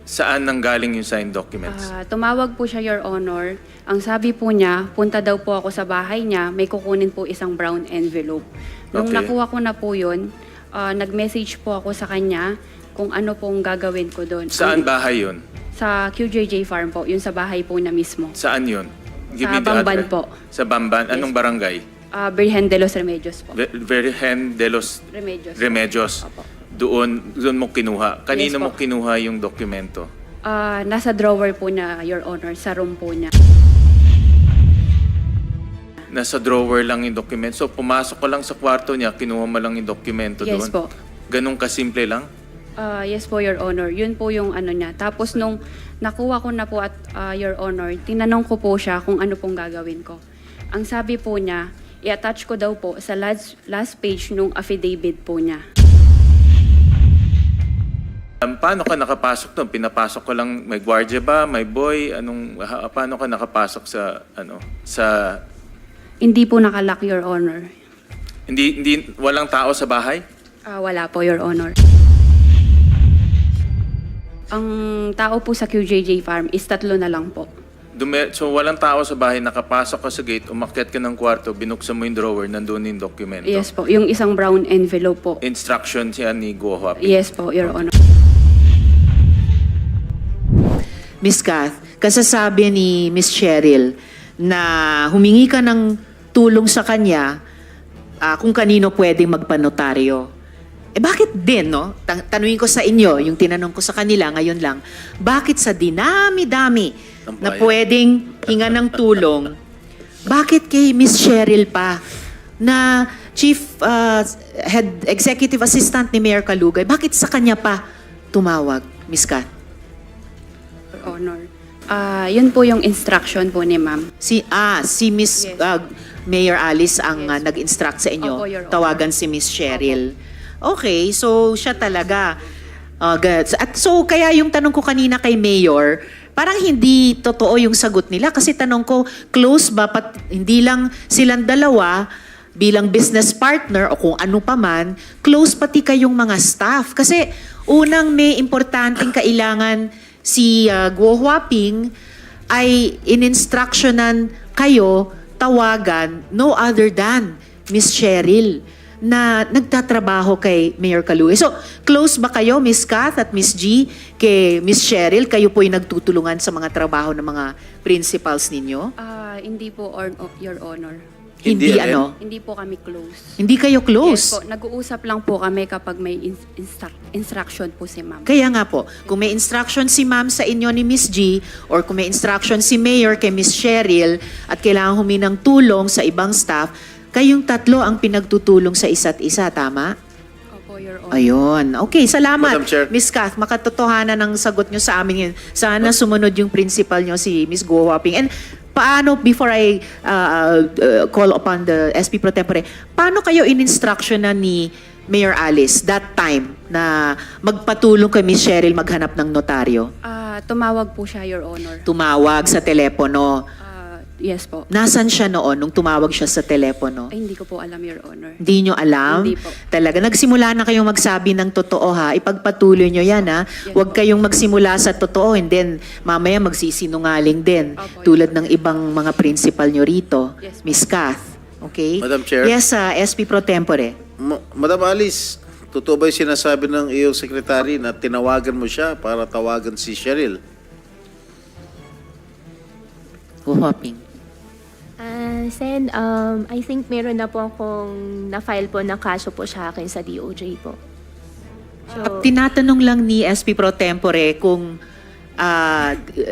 Saan nanggaling yung signed documents? Tumawag po siya, Your Honor. Ang sabi po niya, punta daw po ako sa bahay niya, may kukunin po isang brown envelope. Nung Okay. nakuha ko na po yun, nag-message po ako sa kanya kung ano pong gagawin ko doon. Saan bahay yun? Sa QJJ Farm po, yun sa bahay po na mismo. Saan yun? Sa me the Bamban address. po. Sa Bamban? Anong barangay? Virgen de los Remedios po. Virgen de los Remedios. Remedios. Opo. Doon mo kinuha. Kanino Yes mo po. kinuha yung dokumento? Nasa drawer po na, Your Honor, sa room po niya. Nasa drawer lang yung dokumento. So pumasok ka lang sa kwarto niya, kinuha mo lang yung dokumento doon? Yes po. Ganun kasimple lang? Yes po, Your Honor. Yun po yung ano niya. Tapos nung nakuha ko na po at Your Honor, tinanong ko po siya kung ano pong gagawin ko. Ang sabi po niya, i-attach ko daw po sa last page nung affidavit po niya. Paano ka nakapasok doon? Pinapasok ko lang, may gwardiya ba? May boy? Paano ka nakapasok sa Hindi po nakalock, Your Honor. walang tao sa bahay? Wala po, Your Honor. Ang tao po sa QJJ Farm is 3 na lang po. So walang tao sa bahay, nakapasok ka sa gate, umakyat ka ng kwarto, binuksan mo yung drawer, nandun yung dokumento. Yes po, yung isang brown envelope po. Instruction siya ni Guo Huaping. Yes po, Your Honor. Miss Kath, kasasabi ni Miss Cheryl na humingi ka ng tulong sa kanya kung kanino pwedeng magpanotaryo. Bakit din, no? Tanungin ko sa inyo, yung tinanong ko sa kanila ngayon lang, bakit sa dinami-dami na pwedeng hinga ng tulong, bakit kay Miss Cheryl pa na Chief Head Executive Assistant ni Mayor Kalugay, bakit sa kanya pa tumawag, Miss Kath? Your Honor. Yun po yung instruction po ni ma'am. Si Miss Yes. Mayor Alice ang Yes. nag-instruct sa inyo. Opo, Your Honor. Tawagan si Miss Cheryl. Okay, so siya talaga. At so kaya yung tanong ko kanina kay Mayor, parang hindi totoo yung sagot nila kasi tanong ko, close ba hindi lang silang dalawa bilang business partner o kung ano pa man, close pati kayong mga staff. Kasi unang may importanteng kailangan si Guo Huaping ay in-instructionan kayo tawagan no other than Miss Cheryl na nagtatrabaho kay Mayor Kalugay. So, close ba kayo, Miss Kath at Miss G, kay Miss Cheryl? Kayo po'y nagtutulungan sa mga trabaho ng mga principals ninyo? Hindi po, Your Honor. Hindi alin? ano? Hindi po kami close. Hindi kayo Yes close? po, nag-uusap lang po kami kapag may instruction po si ma'am. Kaya nga po, kung may instruction si ma'am sa inyo ni Miss G or kung may instruction si Mayor kay Miss Cheryl at kailangan huminang tulong sa ibang staff, kayong tatlo ang pinagtutulong sa isa't isa, tama? Opo, Your Honor. Ayun. Okay, salamat. Madam Chair. Miss Kath, makatotohanan ng sagot nyo sa amin yun. Sana sumunod yung principal nyo, si Miss Guo Huaping. And paano, before I call upon the SP Pro Tempore, paano kayo in-instructionan ni Mayor Alice that time na magpatulong kay Miss Cheryl maghanap ng notaryo? Tumawag po siya, Your Honor. Tumawag sa telepono. Yes po. Nasaan siya noon nung tumawag siya sa telepono? Ay, hindi ko po alam, Your Honor. Hindi nyo alam? Hindi po. Talaga, nagsimula na kayong magsabi ng totoo ha. Ipagpatuloy nyo yan ha. Yes Huwag po. kayong magsimula sa totoo and then mamaya magsisinungaling din. Opo, Tulad ng ibang mga principal nyo rito. Yes po. Miss Kath. Okay? Madam Chair. Yes, SP Pro Tempore. Madam Alice, totoo ba yung sinasabi ng iyong sekretary na tinawagan mo siya para tawagan si Cheryl? Huhoping. Sen, I think meron na po akong na-file po na kaso po sa akin sa DOJ po. So, Tinatanong lang ni SP Pro Tempore kung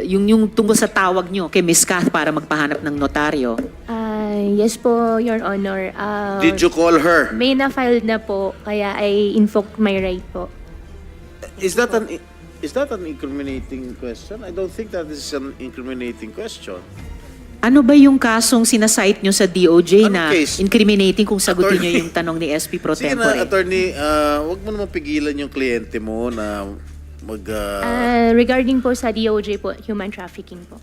yung tungkol sa tawag nyo kay Miss Kath para magpahanap ng notaryo. yes po, Your Honor. Did you call her? May na-file na po, kaya I invoked my right po. Is that an incriminating question? I don't think that is an incriminating question. Ano ba yung kasong sinasite nyo sa DOJ Anong na case? incriminating kung sagutin nyo Attorney. yung tanong ni SP Pro Sige Tempore? na, attorney, wag mo naman pigilan yung kliyente mo na Regarding po sa DOJ po, human trafficking po.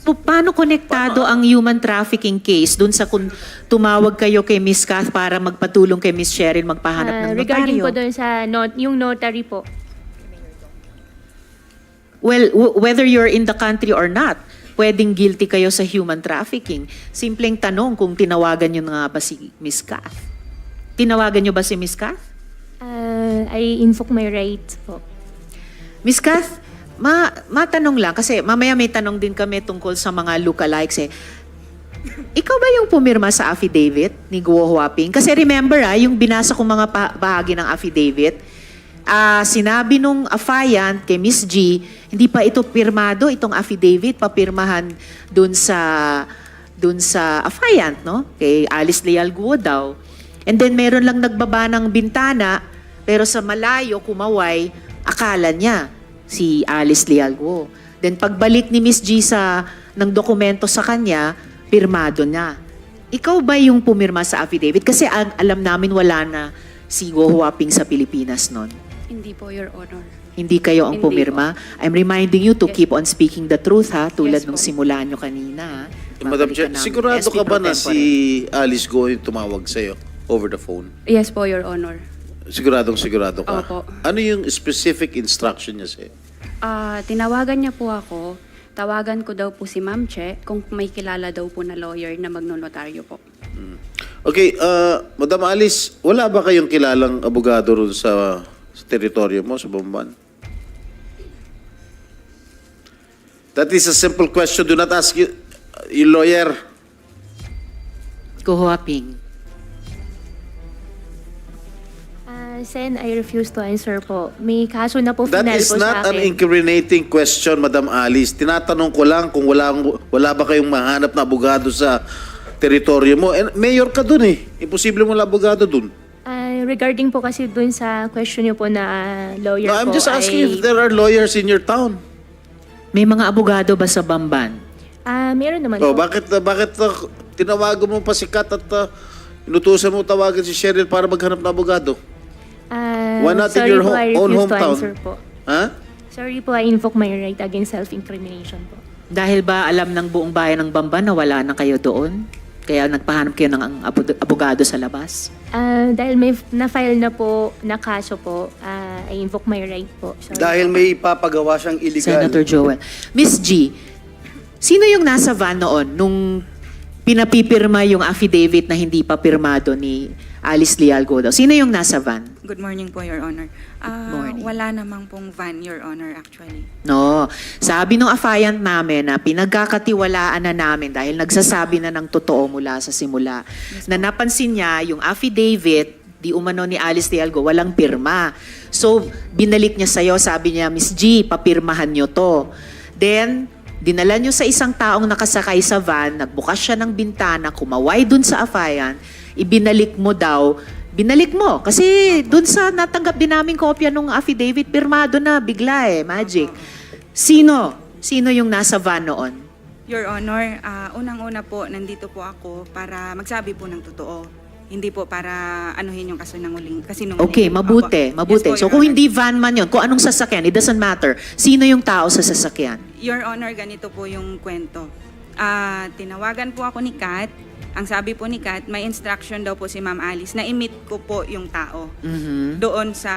So, paano konektado ang human trafficking case dun sa kung tumawag kayo kay Miss Kath para magpatulong kay Miss Cheryl magpahanap ng Regarding notaryo? po doon sa yung notary po. Well, whether you're in the country or not, pwedeng guilty kayo sa human trafficking. Simpleng tanong kung tinawagan nyo nga ba si Miss Kath. Tinawagan nyo ba si Miss Kath? I invoke my rights po. Miss Kath, matanong lang, kasi mamaya may tanong din kami tungkol sa mga lookalikes eh. Ikaw ba yung pumirma sa affidavit ni Guo Huaping? Kasi remember yung binasa kong mga bahagi ng affidavit, sinabi nung affiant kay Miss G, hindi pa ito pirmado, itong affidavit, papirmahan dun sa affiant, no? Kay Alice Leal Guo daw. And then meron lang nagbaba ng bintana, pero sa malayo, kumaway, akala niya si Alice Leal Guo. Then pagbalik ni Miss G ng dokumento sa kanya, pirmado na. Ikaw ba yung pumirma sa affidavit? Kasi alam namin wala na si Guo Huaping sa Pilipinas noon. Hindi po, Your Honor. Hindi kayo ang Hindi pumirma? I'm reminding you to Yes. keep on speaking the truth, ha? Tulad Yes nung po. simulan nyo kanina. ha? Madam Chair, Babalikan namin. sigurado SP ka ba pro na tempore. si Alice Go yung tumawag sa'yo over the phone? Yes po, Your Honor. Sigurado ka? Opo. Ano yung specific instruction niya sa'yo? Tinawagan niya po ako. Tawagan ko daw po si Ma'am Che kung may kilala daw po na lawyer na magnonotaryo po. Okay, Madam Alice, wala ba kayong kilalang abogado ron sa teritoryo mo, sa Bamban? That is a simple question. Do not ask your lawyer. Guo Huaping. Sen, I refuse to answer po. May kaso na po That final is po sa not an akin. incriminating question, Madam Alice. Tinatanong ko lang kung wala ba kayong mahanap na abogado sa teritoryo mo. And mayor ka dun eh. Imposible mo lang abogado dun. Regarding po kasi dun sa question niyo po na lawyer No, I'm po, just asking if there are lawyers in your town. May mga abogado ba sa Bamban? Meron naman Oh, po. bakit tinawagan mo pa si Kat at inutusan mo tawagan si Cheryl para maghanap ng abogado? Why not in sorry your po, I own refuse to hometown? answer po. Ha? Sorry po, I invoke my right against self-incrimination po. Dahil ba alam ng buong bayan ng Bamban na wala na kayo doon? Kaya nagpahanap kayo ng abogado sa labas? Dahil may na-file na po na kaso po, I invoke my right po. Sorry. Dahil may ipapagawa siyang illegal. Senator Joel. Miss G, sino yung nasa van noon nung pinapipirma yung affidavit na hindi pa pirmado ni Alice Leal Guo daw? Sino yung nasa van? Good morning po, Your Honor. morning. Wala namang pong van, Your Honor, actually. No. Sabi nung affiant namin na pinagkakatiwalaan na namin dahil nagsasabi na ng totoo mula sa simula, na napansin niya yung affidavit, di umano ni Alice Leal Guo, walang pirma. So, binalik niya sa'yo, sabi niya, Miss G, papirmahan niyo to. Then, dinala niyo sa isang taong nakasakay sa van, nagbukas siya ng bintana, kumaway dun sa affiant, ibinalik mo daw. Binalik mo. Kasi dun sa natanggap din namin kopya nung affidavit, pirmado na, bigla magic. Sino? Sino yung nasa van noon? Your Honor, unang-una po, nandito po ako para magsabi po ng totoo. Hindi po para anuhin yung kasinungaling. Okay, mabuti, Opo. mabuti. Yes po, So Your kung Honor. hindi van man yun, kung anong sasakyan, it doesn't matter. Sino yung tao sa sasakyan? Your Honor, ganito po yung kwento. Tinawagan po ako ni Kat. Ang sabi po ni Kat, may instruction daw po si Ma'am Alice na i-meet ko po yung tao Mhm. doon sa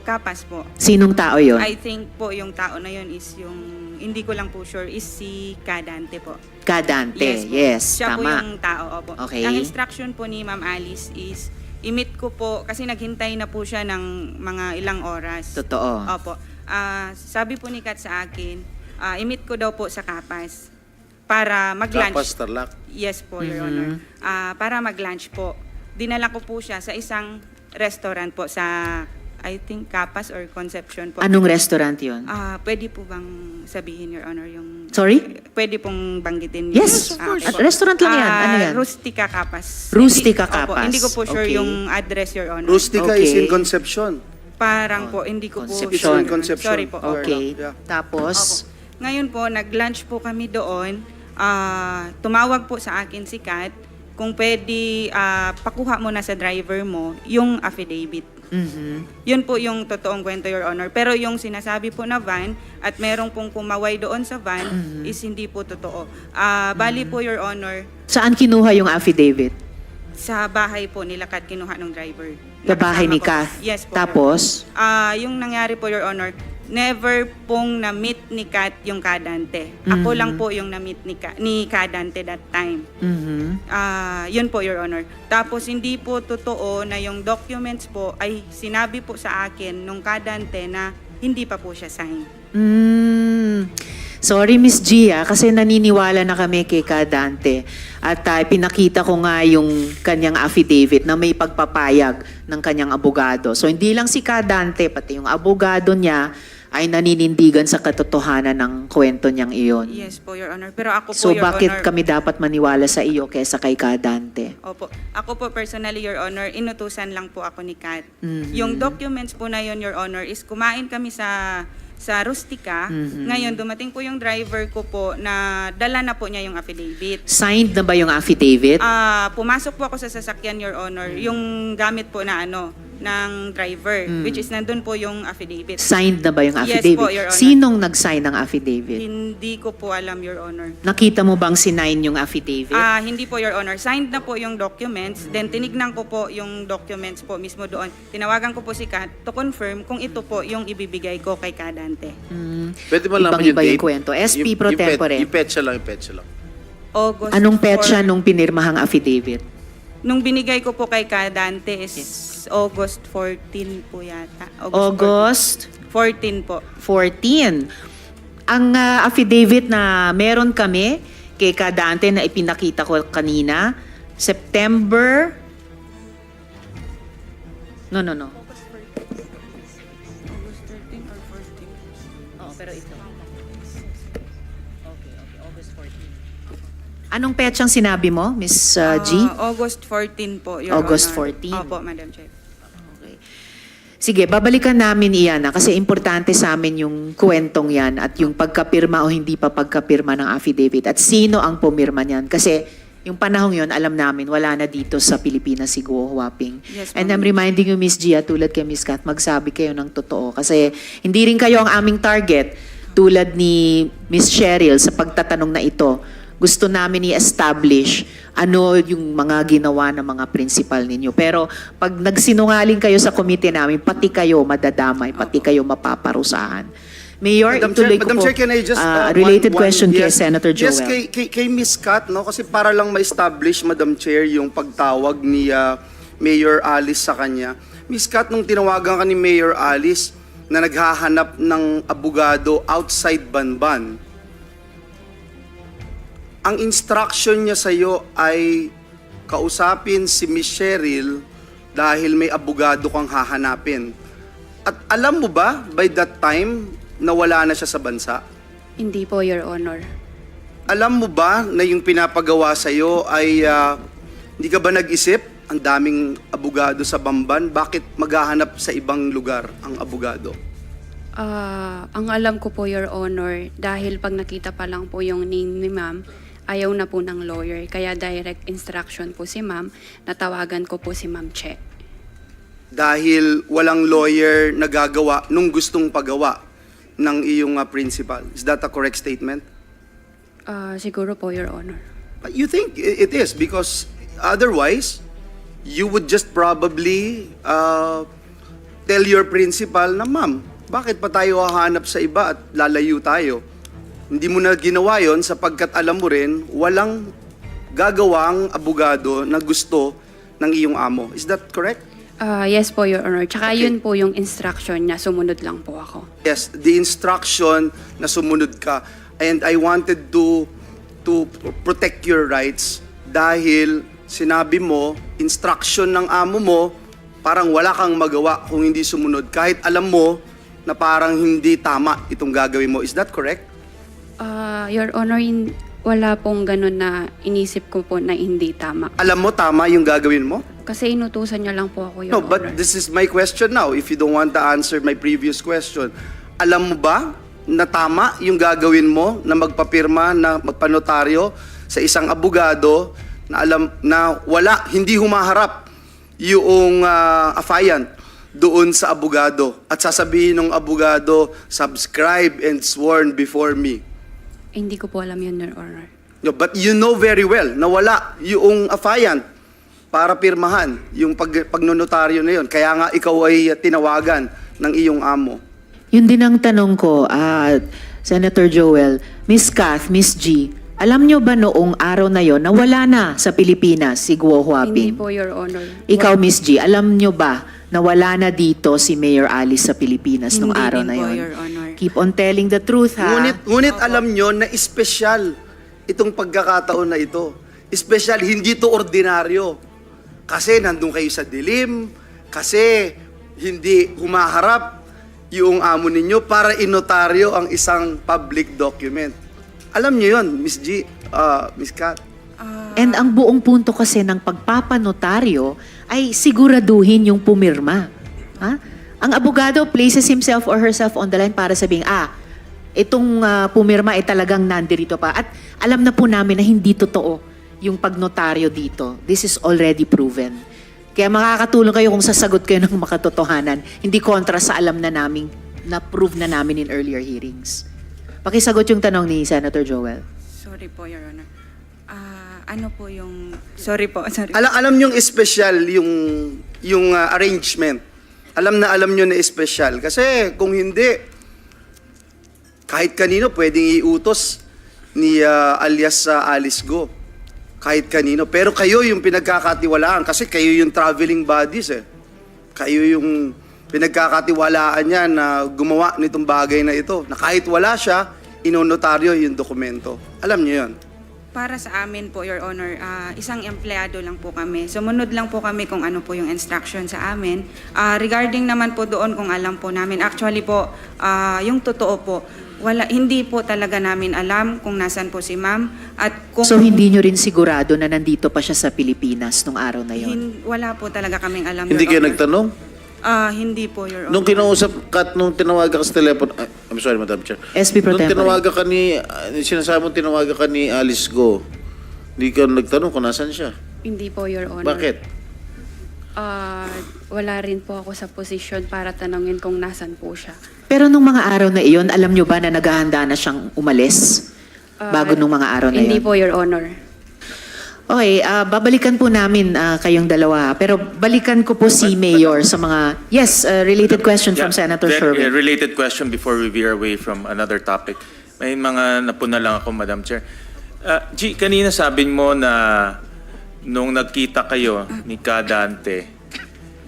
Kapas po. Sinong tao yun? I think po yung tao na yun is yung, hindi ko lang po sure, is si Kadante po. Kadante. po. Yes, Siya po tama. yung tao, opo. Okay. Ang instruction po ni Ma'am Alice is, i-meet ko po, kasi naghintay na po siya ng mga ilang oras. Totoo. Opo. Sabi po ni Kat sa akin, i-meet ko daw po sa Kapas para mag-lunch. Kapas, Tarlac. Yes po, Your Mm-hmm. Honor. Para mag-lunch po. Dinala ko po siya sa isang restaurant po sa, I think, Kapas or Concepcion po. Anong restaurant yun? Pwede po bang sabihin, Your Honor, yung... Sorry? Pwede pong banggitin. Yes, of course. okay po. Restaurant lang yan. Ano yan? Rustica Kapas. Rustica Hindi, opo, Kapas. hindi ko po sure Okay. yung address, Your Honor. Rustica Okay. is in Concepcion. Parang po, hindi ko po Concepcion. sure. Concepcion. Sorry po. opo. Okay. Yeah. Tapos, Opo. Ngayon po, nag-lunch po kami doon. Tumawag po sa akin si Kat kung pwede pakuha mo na sa driver mo yung affidavit. mhm. Yun po yung totoong kwento, Your Honor. Pero yung sinasabi po na van at merong pong kumaway doon sa van is hindi po totoo. Bali po, Your Honor, Saan kinuha yung affidavit? sa bahay po nila Kat kinuha ng driver. Sa bahay ni Nakasama ko. Kath? Yes po. Tapos? Yung nangyari po, Your Honor, never pong na-meet ni Kat yung Kadante. Ako lang po yung na-meet ni Kadante that time. Mhm. Yun po, Your Honor. Tapos hindi po totoo na yung documents po ay sinabi po sa akin nung Kadante na hindi pa po siya sign. Sorry, Miss Gia, kasi naniniwala na kami kay Kadante. At pinakita ko nga yung kanyang affidavit na may pagpapayag ng kanyang abogado. So hindi lang si Kadante, pati yung abogado niya ay naninindigan sa katotohanan ng kwento niyang iyon. Yes po, Your Honor. Pero ako po, So Your bakit Honor, kami dapat maniwala sa iyo kaysa kay Kadante? Opo. Ako po personally, Your Honor, inutusan lang po ako ni Kat. Mhm. Yung documents po na yun, Your Honor, is kumain kami sa Rustica. Ngayon, dumating po yung driver ko po na dala na po niya yung affidavit. Signed na ba yung affidavit? Pumasok po ako sa sasakyan, Your Honor, yung gamit po na ng driver, which is nandun po yung affidavit. Signed na ba yung Yes affidavit? po, Your Honor. Sinong nag-sign ng affidavit? Hindi ko po alam, Your Honor. Nakita mo bang sinign yung affidavit? Hindi po, Your Honor. Signed na po yung documents. Then tinignan ko po yung documents po mismo doon. Tinawagan ko po si Kat to confirm kung ito po yung ibibigay ko kay Kadante. Pwede mo lang Ibang-iba yung kwento. SP pro tempore. Yung petsa lang, yung petsa lang. August Anong petsa 4 nung pinirmahang affidavit? Nung binigay ko po kay Kadante is August 14 po yata. August 14 po. 14. Ang affidavit na meron kami kay Kadante na ipinakita ko kanina, September... No. August 13 or 14? Oo, pero ito. Okay, August 14. Anong petsang sinabi mo, Miss G? August 14 po, Your August Honor. 14. Opo, Madam Chair. Okay. Sige, babalikan namin iyan kasi importante sa amin yung kwentong yan at yung pagkapirma o hindi pa pagkapirma ng affidavit at sino ang pumirma niyan. Kasi yung panahong yun, alam namin, wala na dito sa Pilipinas si Guo Huaping. Yes, And ma'am. I'm reminding you, Miss Gia, tulad kay Miss Kat, magsabi kayo ng totoo. Kasi hindi rin kayo ang aming target tulad ni Miss Cheryl sa pagtatanong na ito. Gusto namin i-establish ano yung mga ginawa ng mga principal ninyo. Pero pag nagsinungaling kayo sa komite namin, pati kayo madadamay, pati kayo mapaparusahan. Mayor, ituloy ko Madam po. Chair, can I just... related question kay yes, Senator Joel. Yes, kay Miss Kat, no? Kasi para lang ma-establish, Madam Chair, yung pagtawag ni Mayor Alice sa kanya. Miss Kat, nung tinawagan ka ni Mayor Alice na naghahanap ng abogado outside Banban, ang instruction niya sa iyo ay kausapin si Miss Cheryl dahil may abogado kang hahanapin. At alam mo ba, by that time, nawala na siya sa bansa? Hindi po, Your Honor. Alam mo ba na yung pinapagawa sa iyo ay hindi ka ba nag-isip? Ang daming abogado sa Bamban, bakit maghahanap sa ibang lugar ang abogado? Ang alam ko po, Your Honor, dahil pag nakita pa lang po yung name ni ma'am, ayaw na po ng lawyer. Kaya direct instruction po si ma'am, natawagan ko po si Ma'am Che. Dahil walang lawyer na gagawa nung gustong pagawa ng iyong principal. Is that a correct statement? Siguro po, Your Honor. You think it is because otherwise, you would just probably tell your principal na, ma'am, bakit pa tayo hahanap sa iba at lalayo tayo? Hindi mo na ginawa yon sapagkat alam mo rin, walang gagawang abogado na gusto ng iyong amo. Is that correct? Yes po, Your Honor. Tsaka Okay. yun po yung instruction niya, sumunod lang po ako. Yes, the instruction na sumunod ka. And I wanted to protect your rights dahil sinabi mo, instruction ng amo mo, parang wala kang magawa kung hindi sumunod. Kahit alam mo na parang hindi tama itong gagawin mo. Is that correct? Your Honor, wala pong ganun na inisip ko po na hindi tama. Alam mo tama yung gagawin mo? Kasi inutusan niya lang po ako, Your No, Honor. but this is my question now. If you don't want to answer my previous question, alam mo ba na tama yung gagawin mo na magpapirma, na magpanotaryo sa isang abogado na alam na hindi humaharap yung affiant doon sa abogado at sasabihin ng abogado, subscribe and sworn before me. Hindi ko po alam yun, Your Honor. No, but you know very well na wala yung affiant para pirmahan yung pagnonotaryo na yun. Kaya nga ikaw ay tinawagan ng iyong amo. Yun din ang tanong ko, Senator Joel, Miss Kath, Miss G, alam nyo ba noong araw na yon na wala na sa Pilipinas si Guo Hindi Huaping? po, Your Honor. Ikaw, Miss G, alam nyo ba na wala na dito si Mayor Alice sa Pilipinas nung Hindi araw din na po, yon? Your Honor. Keep on telling the truth, ha? Ngunit alam nyo na espesyal itong pagkakataon na ito. Espesyal, hindi to ordinaryo. Kasi nandun kayo sa dilim, kasi hindi humaharap yung amo ninyo para inotaryo ang isang public document. Alam nyo yun, Miss G, Miss Kat. And ang buong punto kasi ng pagpapanotaryo ay siguraduhin yung pumirma. Ha? Ang abogado places himself or herself on the line para sabing, itong pumirma ay talagang nandirito pa. At alam na po namin na hindi totoo yung pagnotaryo dito. This is already proven. Kaya makakatulong kayo kung sasagot kayo ng makatotohanan. Hindi kontra sa alam na namin, na-prove na namin in earlier hearings. Pakisagot yung tanong ni Senator Joel. Sorry po, Your Honor. Ano po yung... Sorry po, sorry. Alam nyo yung espesyal yung arrangement. Alam nyo na espesyal. Kasi kung hindi, kahit kanino pwedeng iutos ni alias Alice Go. Kahit kanino. Pero kayo yung pinagkakatiwalaan kasi kayo yung traveling bodies eh. Kayo yung pinagkakatiwalaan niya na gumawa nitong bagay na ito. Na kahit wala siya, inonotaryo yung dokumento. Alam niyo yun. Para sa amin po, Your Honor, isang empleyado lang po kami. Sumunod lang po kami kung ano po yung instruction sa amin. Regarding naman po doon kung alam po namin, actually po, yung totoo po, hindi po talaga namin alam kung nasan po si ma'am. At kung So hindi nyo rin sigurado na nandito pa siya sa Pilipinas nung araw na yon? wala po talaga kaming alam, Hindi Your kayo Honor. nagtanong? Hindi po, Your Honor. Nung kinausap Kat, nung tinawagan ka sa telepono, I'm sorry, Madam Chair. SB Pro Nung Tempore. tinawagan ka sinasabi mo tinawagan ka ni Alice Go, hindi ka nagtanong kung nasan siya. Hindi po, Your Honor. Bakit? Wala rin po ako sa posisyon para tanongin kung nasan po siya. Pero nung mga araw na iyon, alam nyo ba na naghahanda na siyang umalis? Bago nung mga araw na Hindi iyon? po, Your Honor. Okay, babalikan po namin kayong dalawa. Pero balikan ko po si Mayor sa mga... Yes, related question from Yeah, Senator very, Sherwin. related question before we veer away from another topic. May mga napuna lang ako, Madam Chair. G, kanina sabi mo na nung nagkita kayo ni Kadante,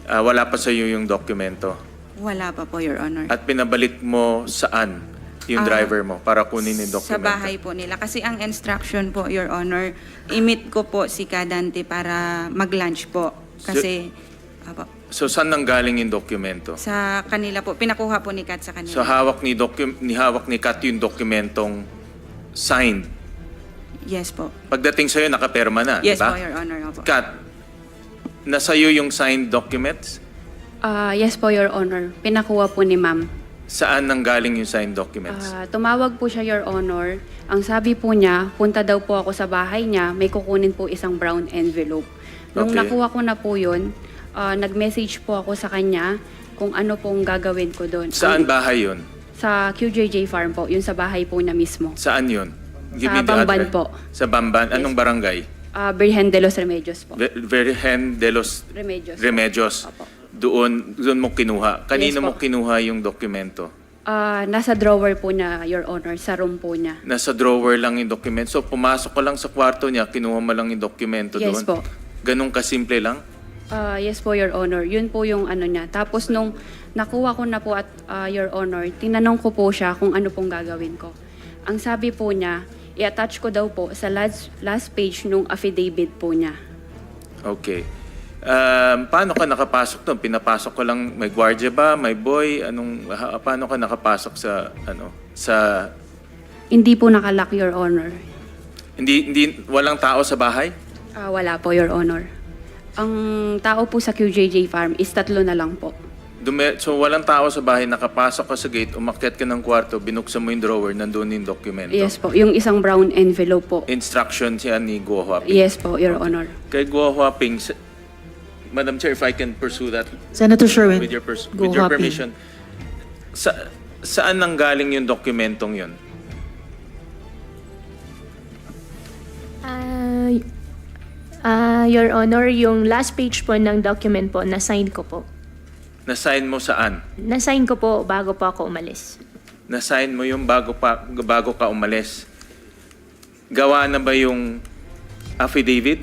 wala pa sa iyo yung dokumento. Wala pa po, Your Honor. At pinabalik mo saan yung driver mo para kunin yung dokumento? Sa bahay po nila. Kasi ang instruction po, Your Honor, i-meet ko po si Kadante para mag-lunch po. Kasi, So saan nanggaling yung dokumento? sa kanila po, pinakuha po ni Kat sa kanila. So hawak ni Kat yung dokumentong signed. Yes po. Pagdating sa'yo, nakaperma na, Yes diba? po, Your Honor. Opo. Kat, nasa iyo yung signed documents? Yes po, Your Honor. Pinakuha po ni ma'am. Saan nanggaling yung signed documents? Tumawag po siya, Your Honor. Ang sabi po niya, punta daw po ako sa bahay niya, may kukunin po isang brown envelope. Nung Okay. nakuha ko na po yun, nag-message po ako sa kanya kung ano pong gagawin ko doon. Saan bahay yun? Sa QJJ Farm po, yun sa bahay po niya mismo. Saan yun? Sa me the Bamban address. po. Sa Bamban? Anong barangay? Virgen de los Remedios po. Virgen de los Remedios. Remedios. Opo. Doon mo kinuha. Kanino Yes po. mo kinuha yung dokumento? Nasa drawer po niya, Your Honor, sa room po niya. Nasa drawer lang yung dokumento. So pumasok ka lang sa kwarto niya, kinuha mo lang yung dokumento Yes doon? po. Ganun kasimple lang? Yes po, Your Honor. Yun po yung ano niya. Tapos nung nakuha ko na po at Your Honor, tinanong ko po siya kung ano pong gagawin ko. Ang sabi po niya, i-attach ko daw po sa last page nung affidavit po niya. Okay. Paano ka nakapasok doon? Pinapasok ko lang, may gwardiya ba? May boy? Paano ka nakapasok sa Hindi po nakalock, Your Honor. walang tao sa bahay? Wala po, Your Honor. Ang tao po sa QJJ Farm is 3 na lang po. So walang tao sa bahay, nakapasok ka sa gate, umakyat ka ng kwarto, binuksan mo yung drawer, nandun yung dokumento. Yes po, yung isang brown envelope po. Instruction siya ni Guo Huaping. Yes po, Your Honor. Kay Guo Huaping, Madam Chair, if I can pursue that Senator Sherwin, with your, Go Huaping. permission. Saan nanggaling yung dokumentong yun? Your Honor, yung last page po ng document po, na-sign ko po. Na-sign mo saan? Na-sign ko po bago po ako umalis. Na-sign mo yung bago ka umalis. Gawa na ba yung affidavit?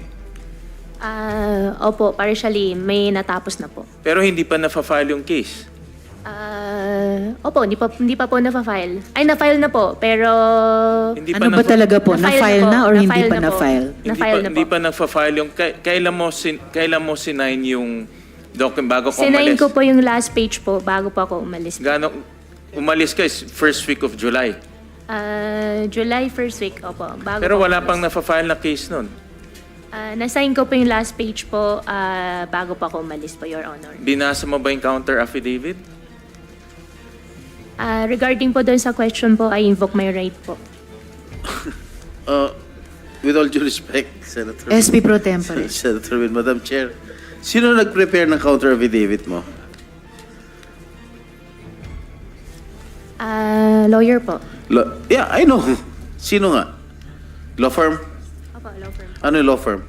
Opo, partially, may natapos na po. Pero hindi pa na-file yung case. Opo, hindi pa po na-file. Ay, na-file na po, pero... Hindi Ano ba talaga po? Na-file Na-file na or hindi Na-file pa na po. na-file? Na-file na po. Hindi pa na-file yung... Kailan mo sinign yung document bago ka Sinayin umalis? ko po yung last page po bago po ako umalis. Umalis ka is first week of July. July 1st week, opo. Bago Pero po wala umalis. pang na-file na case nun. Na-sign ko po yung last page po bago po ako umalis po, Your Honor. Binasa mo ba yung counter affidavit? Regarding po doon sa question po, I invoke my right po. With all due respect, Senator. SP Pro Tempore. Senator Win, Madam Chair, sino nag-prepare ng counter affidavit mo? Lawyer po. Yeah, I know. Sino nga? Law firm? Opo, law firm. Ano yung law firm?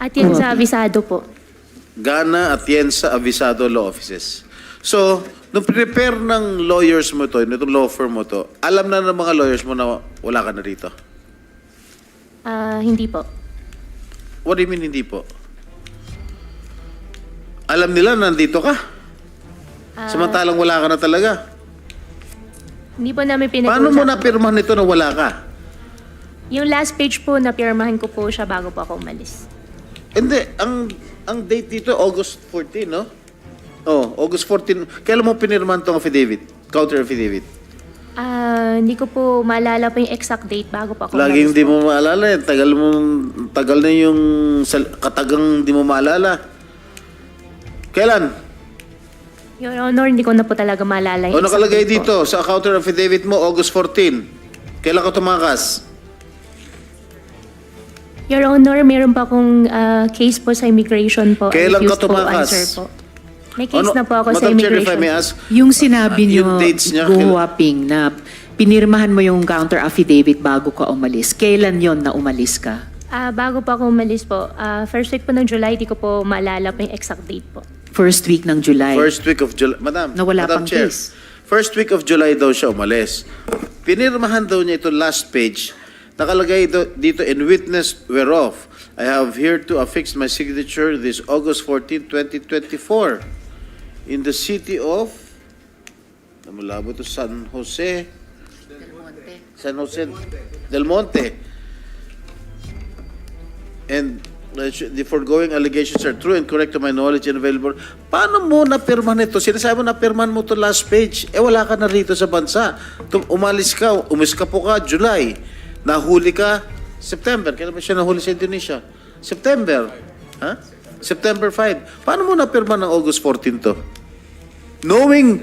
At yun sa avisado po. Gana Atienza Avisado Law Offices. So, nung prepare ng lawyers mo to, nitong law firm mo to, alam na ng mga lawyers mo na wala ka na rito? Hindi po. What do you mean hindi po? Alam nila na nandito ka? Samantalang wala ka na talaga. Hindi po namin pinag-uusap. Paano mo napirmahan nito na wala ka? Yung last page po, napirmahan ko po siya bago po ako umalis. Hindi, ang date dito, August 14, no? Oh, August 14. Kailan mo pinirmahan tong affidavit? Counter affidavit? Hindi ko po maalala po yung exact date bago po ako Laging umalis hindi po. mo maalala. Tagal na yung katagang di mo maalala. Kailan? Your Honor, hindi ko na po talaga maalala O yung exact nakalagay date po. dito sa counter affidavit mo, August 14. Kailan ka tumakas? Your Honor, meron pa akong case po sa immigration po. I Kailan ka refuse po tumakas? answer po. May case Ano- na po ako sa Madam Chair, if I immigration. may ask, Yung sinabi Yung niyo, dates niya, Go Huaping, na pinirmahan mo yung counter affidavit bago ka umalis. Kailan yon na umalis ka? Bago po ako umalis po, first week po ng July, di ko po maalala po yung exact date po. First week ng July. first week of July. Madam, Na wala Madam pang Chair, case. first week of July daw siya umalis. Pinirmahan daw niya ito last page. Nakalagay dito, in witness whereof, I have here to affix my signature this August 14, 2024 in the city of, namulabo to San Jose. San Jose Del Monte. And the foregoing allegations are true and correct to my knowledge and available. Paano mo napirmahan ito? Sinasabi mo napirmahan mo to last page. Wala ka na rito sa bansa. Umalis ka po ka, July. Nahuli ka, September. Kailan ba siya nahuli sa Indonesia? September. Ha? September 5. Paano mo napirmahan ng August 14 to? Knowing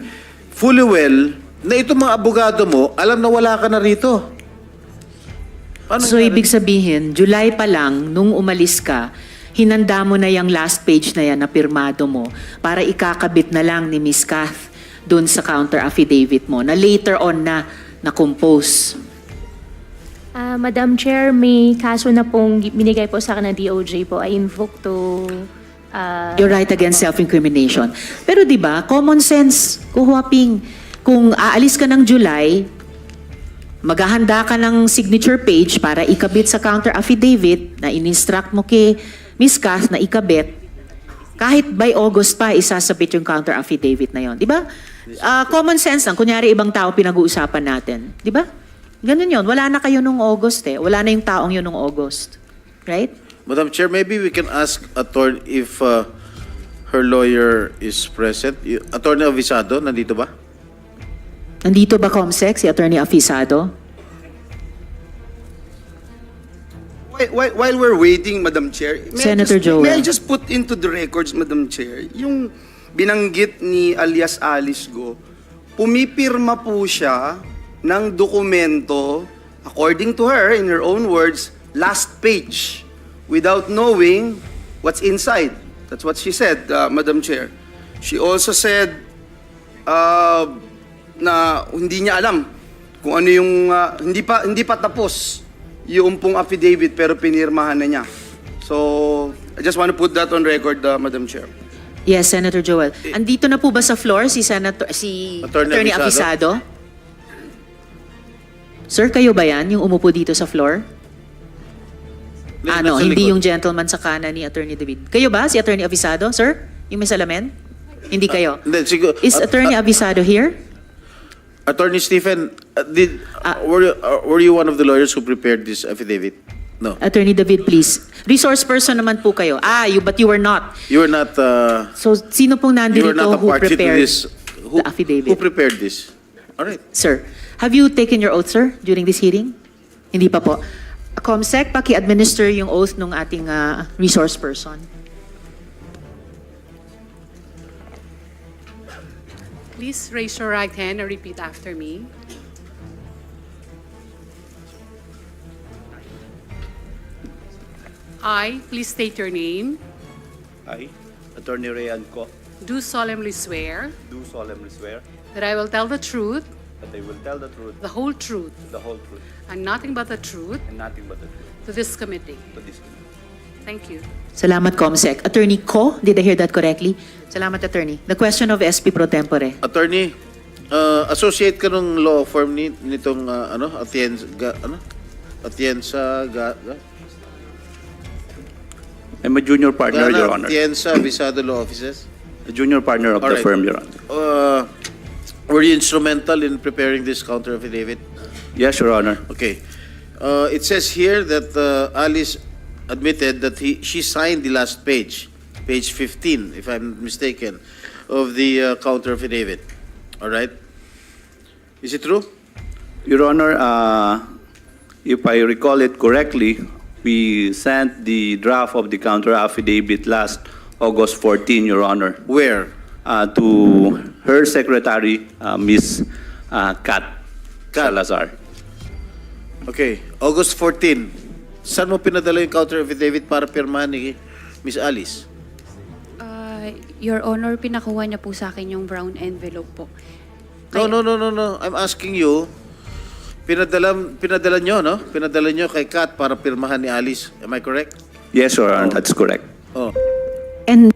fully well na itong mga abogado mo, alam na wala ka na rito. Paano So, nangyari? ibig sabihin, July pa lang, nung umalis ka, hinanda mo na yung last page na yan na pirmado mo para ikakabit na lang ni Miss Kath dun sa counter affidavit mo na later on na compose. Madam Chair, may kaso na pong binigay po sa akin ng DOJ po. I invoke to... Your right against self-incrimination. Pero di ba, common sense, kuhuaping, kung aalis ka ng July, maghahanda ka ng signature page para ikabit sa counter affidavit na in-instruct mo kay Miss Kath na ikabit, kahit by August pa, isasabit yung counter affidavit na yon, di ba? Common sense lang, kunyari ibang tao pinag-uusapan natin, di ba? Ganun yon, wala na kayo nung August wala na yung taong yun nung August. Right? Madam Chair, maybe we can ask attorney if her lawyer is present. Attorney Avisado, nandito ba? Nandito ba, Comsec, si Attorney Afisado? While we're waiting, Madam Chair, Senator Joel. May I just put into the records, Madam Chair, yung binanggit ni alias Alice Go, pumipirma po siya ng dokumento, according to her, in her own words, last page, without knowing what's inside. That's what she said, Madam Chair. She also said na hindi niya alam kung ano yung hindi pa tapos yung pong affidavit pero pinirmahan na niya. So, I just want to put that on record, Madam Chair. Yes, Senator Joel. Andito na po ba sa floor si Attorney Abisado? Sir, kayo ba yan, yung umupo dito sa floor? Nasa Hindi likod. yung gentleman sa kanan ni Attorney David. Kayo ba, si Attorney Abisado, sir? Yung may salamin? Hindi kayo. Hindi, siguro. Is Attorney Abisado here? Attorney Stephen, were you one of the lawyers who prepared this affidavit? No. Attorney David, please. Resource person naman po kayo. But you were not. You were not. So, sino pong You were nandito not a who party to prepared this. the affidavit? Who prepared this? All right. Sir, have you taken your oath, sir, during this hearing? Hindi pa po. Comsec, paki-administer yung oath ng ating resource person. Please raise your right hand and repeat after me. I, please state your name, I, Attorney Rayan Ko, do solemnly swear do solemnly swear that I will tell the truth, that I will tell the truth, the whole truth, the whole truth, and nothing but the truth and nothing but the truth to this committee. to this committee. Thank you. Salamat, Comsec. Attorney Ko, did I hear that correctly? Salamat, Attorney. The question of SP Pro Tempore. Attorney, associate ka nung law firm nitong Atienza I'm a junior partner, Your Honor. Atienza Visado Law Offices. A junior partner of All the right. firm, Your Honor. Were you instrumental in preparing this counter affidavit? Yes, Your Honor. Okay. It says here that Alice admitted that she signed the last page 15, if I'm not mistaken, of the counter affidavit. All right? Is it true? Your Honor, if I recall it correctly, we sent the draft of the counter affidavit last August 14, Your Honor, Where? to her secretary, Ms. Kat Salazar. Okay. August 14. Saan mo pinadala yung counter affidavit para pirmahan ni Miss Alice? Your Honor, pinakuha niya po sa akin yung brown envelope po. No. I'm asking you, pinadala nyo, no? Pinadala nyo kay Kat para pirmahan ni Alice. Am I correct? Yes, Your Honor, that's correct. Oh. And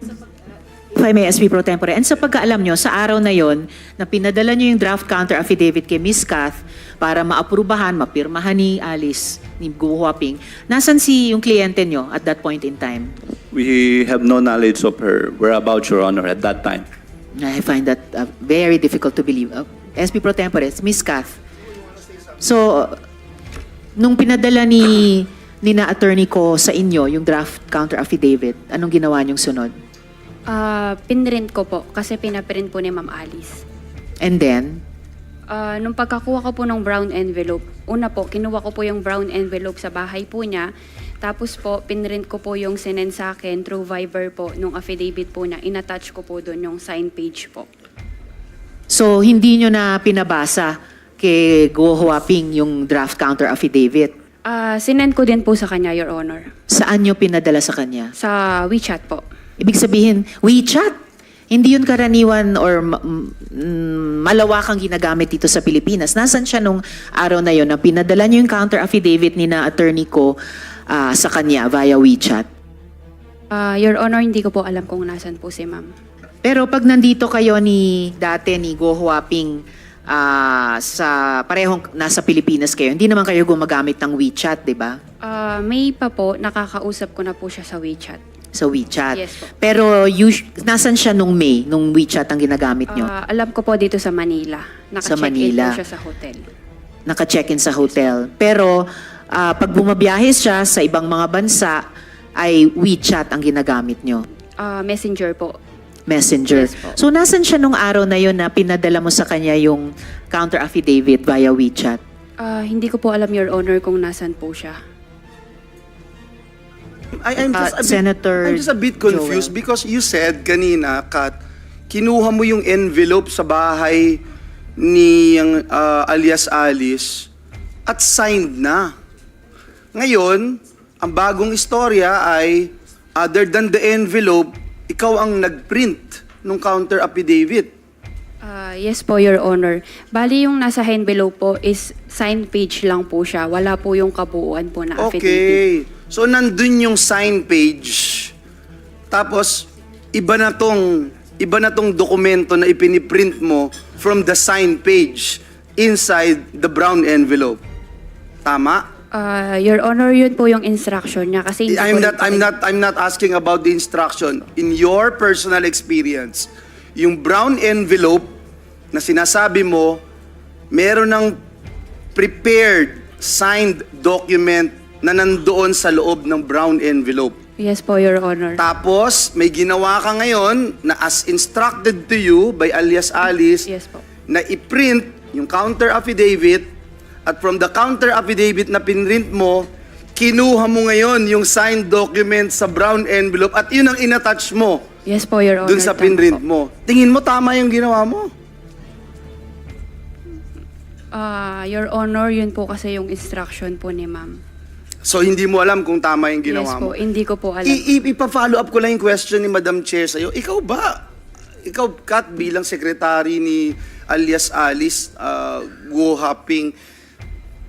if I may, SP Pro Tempore, and sa pagkaalam nyo, sa araw na yon na pinadala nyo yung draft counter affidavit kay Miss Kath para maaprubahan, mapirmahan ni Alice, ni Guo Huaping, nasan yung kliyente nyo at that point in time? We have no knowledge of her whereabouts, Your Honor, at that time. I find that very difficult to believe. SP Pro Tempore, Miss Kath. So, nung pinadala ni na attorney ko sa inyo yung draft counter affidavit, anong ginawa niyong sunod? Pinrint ko po kasi pinaprint po ni Ma'am Alice. And then, Nung pagkakuha ko po ng brown envelope, una po, kinuha ko po yung brown envelope sa bahay po niya. Tapos po, pinrint ko po yung sinend sa akin through Viber po, nung affidavit po na inattach ko po doon yung sign page po. so hindi nyo na pinabasa kay Guo Huaping yung draft counter affidavit? Sinend ko din po sa kanya, Your Honor. Saan nyo pinadala sa kanya? Sa WeChat po. Ibig sabihin, WeChat. Hindi yun karaniwan or malawakang ginagamit dito sa Pilipinas. Nasaan siya nung araw na yun na pinadala niyo yung counter affidavit ni na attorney ko sa kanya via WeChat? Your Honor, hindi ko po alam kung nasan po si Ma'am. Pero pag nandito kayo dati ni Guo Huaping sa parehong nasa Pilipinas kayo, hindi naman kayo gumagamit ng WeChat, di ba? May pa po, nakakausap ko na po siya sa WeChat. Sa WeChat. Yes po. Pero nasan siya nung May, nung WeChat ang ginagamit nyo? Alam ko po dito sa Manila. Sa Naka-check-in Manila. po siya sa hotel. Naka-check-in sa hotel. Pero pag bumabiyahe siya sa ibang mga bansa, ay WeChat ang ginagamit nyo. Messenger po. Messenger. Yes po. So, nasan siya nung araw na yon na pinadala mo sa kanya yung counter affidavit via WeChat? Hindi ko po alam, Your Honor, kung nasan po siya. I'm Senator just a bit confused Joel. because you said kanina, Kat, kinuha mo yung envelope sa bahay ni alias Alice at signed na. Ngayon, ang bagong istorya ay other than the envelope, ikaw ang nagprint nung counter affidavit. Yes po, Your Honor. Bali yung nasa envelope po is sign page lang po siya. Wala po yung kabuuan po na affidavit. Okay. So, nandun yung sign page. Tapos, iba na tong dokumento na ipiniprint mo from the sign page inside the brown envelope. Tama? Your Honor, yun po yung instruction niya kasi hindi I'm ko I'm not asking about the instruction. In your personal experience, yung brown envelope na sinasabi mo, meron ng prepared, signed document na nandoon sa loob ng brown envelope. Yes po, Your Honor. Tapos, may ginawa ka ngayon na as instructed to you by alias Alice, Yes po. na i-print yung counter affidavit at from the counter affidavit na pinrint mo, kinuha mo ngayon yung signed document sa brown envelope at yun ang inattach mo Yes po, Your Honor. dun sa Tama pinrint po. mo. Tingin mo tama yung ginawa mo? Your Honor, yun po kasi yung instruction po ni ma'am. So, hindi mo alam kung tama yung Yes ginawa po, mo. hindi ko po alam. Ipa-follow up ko lang yung question ni Madam Chair sa'yo. Ikaw, Kat, bilang secretary ni alias Alice, Go Hopping,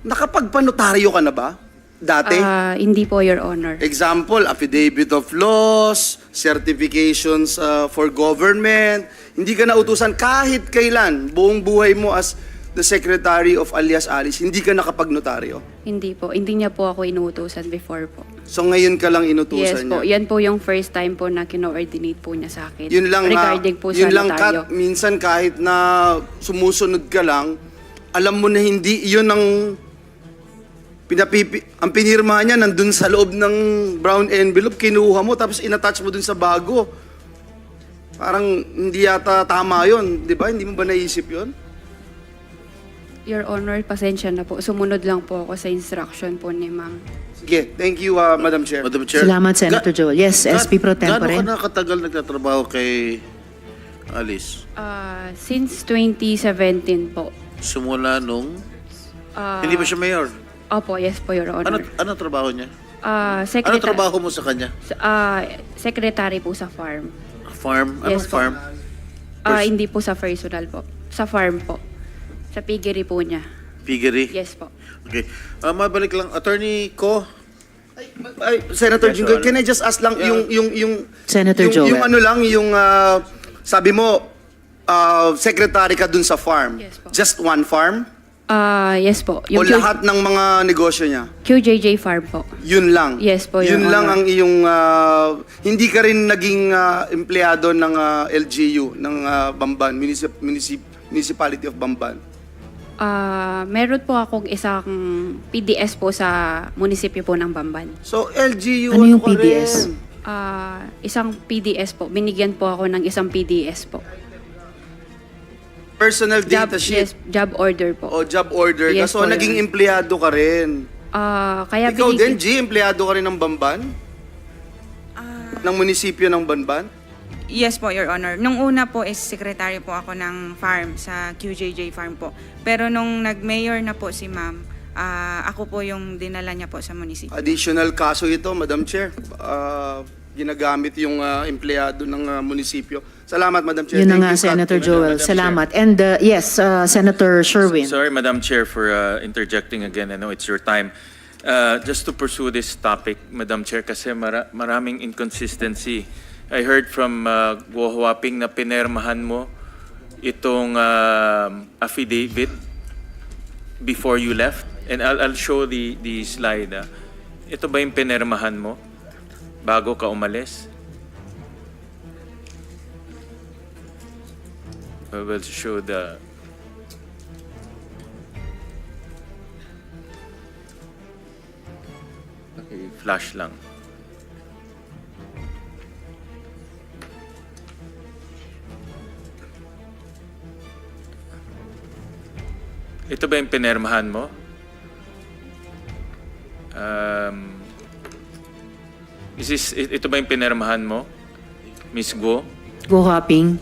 nakapagpanotaryo ka na ba? Dati? Hindi po, Your Honor. Example, affidavit of laws, certifications for government. Hindi ka nautusan kahit kailan, buong buhay mo as the secretary of alias Alice, hindi ka nakapagnotaryo. Hindi po. Hindi niya po ako inuutosan before po. So ngayon ka lang Yes inutusan po. niya. Yan po yung first time po na kino-ordinate po niya sa akin. Yun lang, regarding po yun sa lang, notaryo. Kat, minsan kahit na sumusunod ka lang, alam mo na hindi yun ang ang pinirma niya nandun sa loob ng brown envelope, kinuha mo tapos inattach mo dun sa bago. Parang hindi yata tama yun, di ba? Hindi mo ba naisip yun? Your Honor, pasensya na po. Sumunod lang po ako sa instruction po ni ma'am. Sige, thank you, Madam Chair. Madam Chair. Salamat, Senator Joel. Yes, SP Pro Tempore. Gaano ka nakatagal nagtatrabaho kay Alice? Since 2017 po. Simula nung... Ah, hindi ba siya mayor? Opo, yes po, Your Honor. Ano trabaho niya? Secretary, Ano trabaho mo sa kanya? secretary po sa farm. Farm? Anong Yes po. farm? Hindi po sa personal po. Sa farm po. Sa piggery po niya. Piggery? Yes po. Okay. Mabalik lang. Attorney Ko, Ay, Senator Jinggoy, can I just ask lang yung Senator Joel. yung ano lang, yung sabi mo, secretary ka dun sa farm. Yes po. Just one farm? Yes po. O lahat ng mga negosyo niya? QJJ farm po. Yun lang? Yes po, Your Yun lang Honor. ang iyong, hindi ka rin naging empleyado ng LGU, ng Bamban, Municipality of Bamban. Meron po akong isang PDS po sa munisipyo po ng Bamban. So, LGU, Ano yung ka PDS? rin? Isang PDS po. Binigyan po ako ng isang PDS po. Personal data sheet. Yes, job order po. O job order ka. Yes So, po, naging Your empleyado ka rin. Kaya Ikaw din, G, empleyado ka rin ng Bamban? Ng munisipyo ng Bamban? Yes po, Your Honor. Nung una po is secretary po ako ng farm sa QJJ farm po. Pero nung nag-mayor na po si ma'am, ako po yung dinala niya po sa munisipyo. Additional kaso ito, Madam Chair. Ginagamit yung empleyado ng munisipyo. Salamat, Madam Chair. Yun na Thank nga, you, Kat. Senator Thank you, Joel. Madam Chair. Salamat. And yes, Senator Sherwin. Sorry, Madam Chair, for interjecting again. I know it's your time. Just to pursue this topic, Madam Chair, kasi maraming inconsistency. I heard from Go Hopping na pinermahan mo itong affidavit before you left. And I'll show the slide. Ito ba yung pinermahan mo bago ka umalis? I will show the... Okay, flash lang. Ito ba yung pinermahan mo? Ito ba yung pinermahan mo? Miss Go? Go Hopping.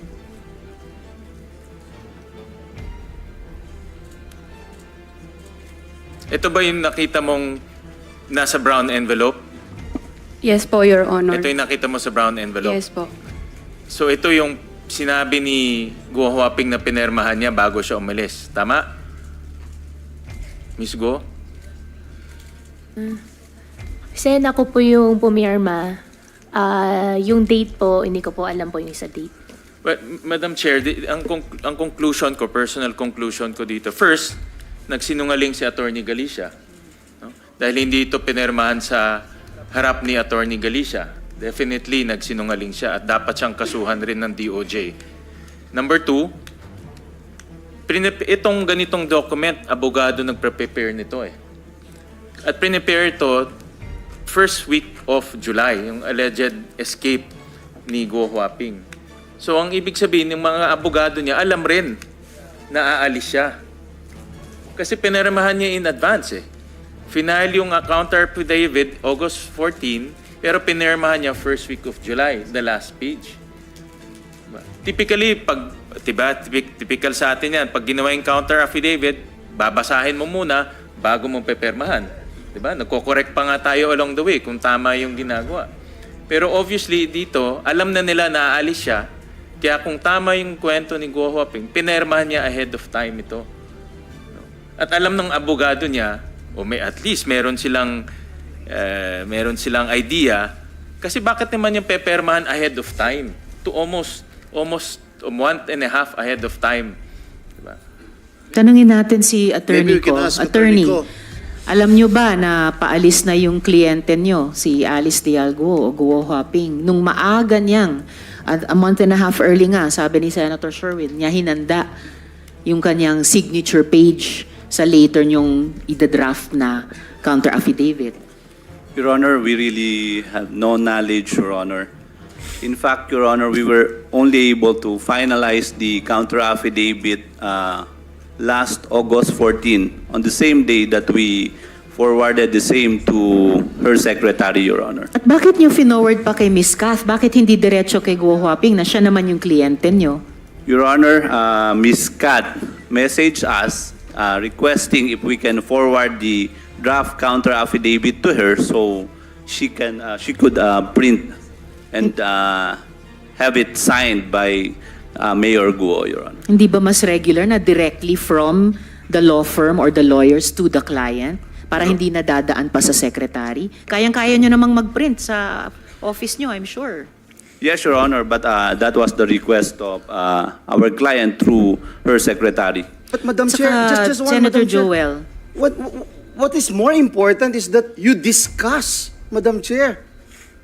Ito ba yung nakita mong nasa brown envelope? Yes po, Your Honor. Ito yung nakita mo sa brown envelope? Yes po. So ito yung sinabi ni Guo Huaping na pinermahan niya bago siya umalis. Tama? Miss Guo? Sen, ako po yung pumirma. Yung date po, hindi ko po alam po yung sa date. Well, Madam Chair, ang conclusion ko, personal conclusion ko dito, first, nagsinungaling si Attorney Galicia. No? Dahil hindi ito pinermahan sa harap ni Attorney Galicia. Definitely, nagsinungaling siya at dapat siyang kasuhan rin ng DOJ. Number two, itong ganitong document, abogado nagpre-prepare nito eh. At prepare ito first week of July, yung alleged escape ni Guo Huaping. So ang ibig sabihin, yung mga abogado niya, alam rin na aalis siya. Kasi pinirmahan niya in advance eh. Final yung counter affidavit, August 14, pero pinirmahan niya first week of July, the last page. Typically, typical sa atin yan, pag ginawa yung counter affidavit, babasahin mo muna bago mo pepermahan. Diba? Nagko-correct pa nga tayo along the way kung tama yung ginagawa. Pero obviously dito, alam na nila na aalis siya. Kaya kung tama yung kwento ni Guo Huaping, pinermahan niya ahead of time ito. At alam ng abogado niya, o at least meron silang idea, kasi bakit naman yung pepermahan ahead of time? To almost 1.5 ahead of time. Diba? Tanungin natin si attorney Maybe we can ko. ask Attorney, Attorney Ko. alam nyo ba na paalis na yung kliyente nyo, si Alice Dialgo o Guo Huaping, nung maaga niyang, at a month and a half early nga, sabi ni Senator Sherwin, niya hinanda yung kanyang signature page sa later nyong ida-draft na counter affidavit. Your Honor, we really have no knowledge, Your Honor. In fact, Your Honor, we were only able to finalize the counter affidavit last August 14, on the same day that we forwarded the same to her secretary, Your Honor. At bakit nyo finoward pa kay Ms. Kath? Bakit hindi diretso kay Guo Huaping na siya naman yung kliyente nyo? Your Honor, Ms. Kat messaged us requesting if we can forward the draft counter affidavit to her so she could print and have it signed by Mayor Guo, Your Honor. Hindi ba mas regular na directly from the law firm or the lawyers to the client para hindi nadadaan pa sa secretary? Kayang-kaya nyo namang mag-print sa office nyo, I'm sure. Yes, Your Honor, but that was the request of our client through her secretary. But Madam Saka, Chair, just one, Senator Madam Chair. Joel. What is more important is that you discuss, Madam Chair,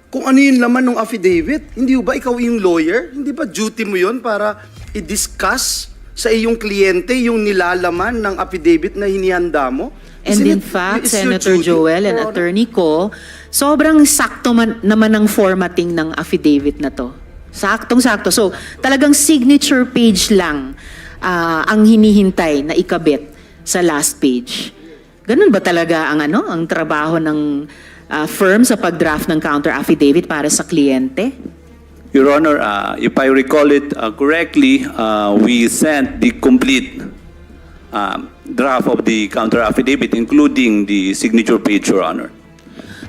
kung ano yung laman ng affidavit. Hindi ba ikaw yung lawyer? Hindi ba duty mo yun para i-discuss sa iyong kliyente yung nilalaman ng affidavit na hinihanda mo? And Isn't in it- fact, it's your Senator duty, Joel and Your Honor? Attorney Ko, sobrang sakto naman ang formatting ng affidavit na to. Saktong-sakto. So, talagang signature page lang ang hinihintay na ikabit sa last page. Ganun ba talaga ang trabaho ng firm sa pag-draft ng counter affidavit para sa kliyente? Your Honor, if I recall it correctly, we sent the complete draft of the counter affidavit, including the signature page, Your Honor.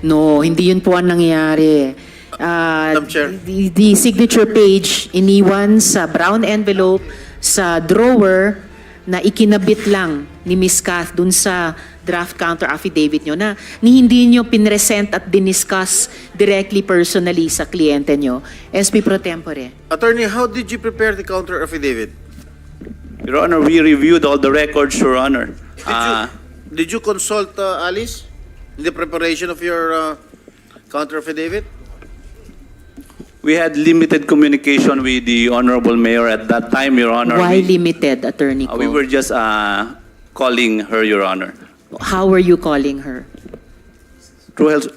No, hindi yun po ang nangyayari. Madam Chair. The signature page iniwan sa brown envelope sa drawer na ikinabit lang ni Ms. Kath dun sa draft counter affidavit nyo na hindi nyo pinresent at diniscuss directly personally sa kliyente nyo. SB Pro Tempore. Attorney, how did you prepare the counter affidavit? Your Honor, we reviewed all the records, Your Honor. Did you consult Alice in the preparation of your counter affidavit? We had limited communication with the Honorable Mayor at that time, Your Honor. Why limited, Attorney Ko? We were just calling her, Your Honor. How were you calling her? Through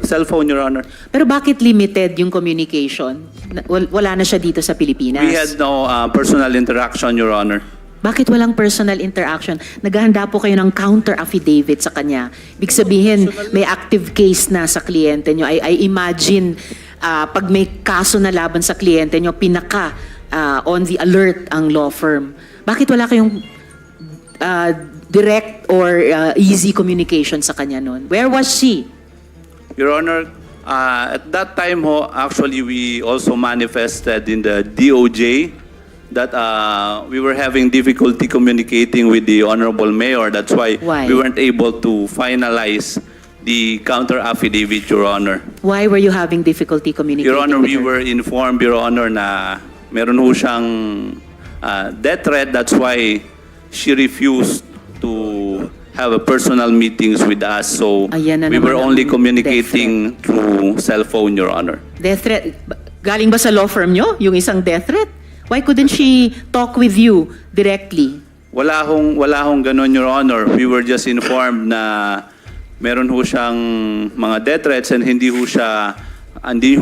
cell phone, Your Honor. Pero bakit limited yung communication? Wala na siya dito sa Pilipinas. We had no personal interaction, Your Honor. Bakit walang personal interaction? Naghahanda po kayo ng counter affidavit sa kanya. Ibig sabihin, may active case na sa kliyente nyo. I imagine, pag may kaso na laban sa kliyente nyo, pinaka on the alert ang law firm. Bakit wala kayong direct or easy communication sa kanya noon? Where was she? Your Honor, At that time ho, actually we also manifested in the DOJ that we were having difficulty communicating with the Honorable Mayor. That's why Why? we weren't able to finalize the counter affidavit, Your Honor. Why were you having difficulty communicating Your Honor, with we her? were informed, Your Honor, na meron ho siyang death threat. That's why she refused to have a personal meetings with us. So Ayan na we were naman only ang communicating through cell phone, Your Honor. Death threat? Galing ba sa law firm nyo, yung isang death threat? Why couldn't she talk with you directly? Wala hong ganun, Your Honor. We were just informed na meron ho siyang mga death threats and hindi ho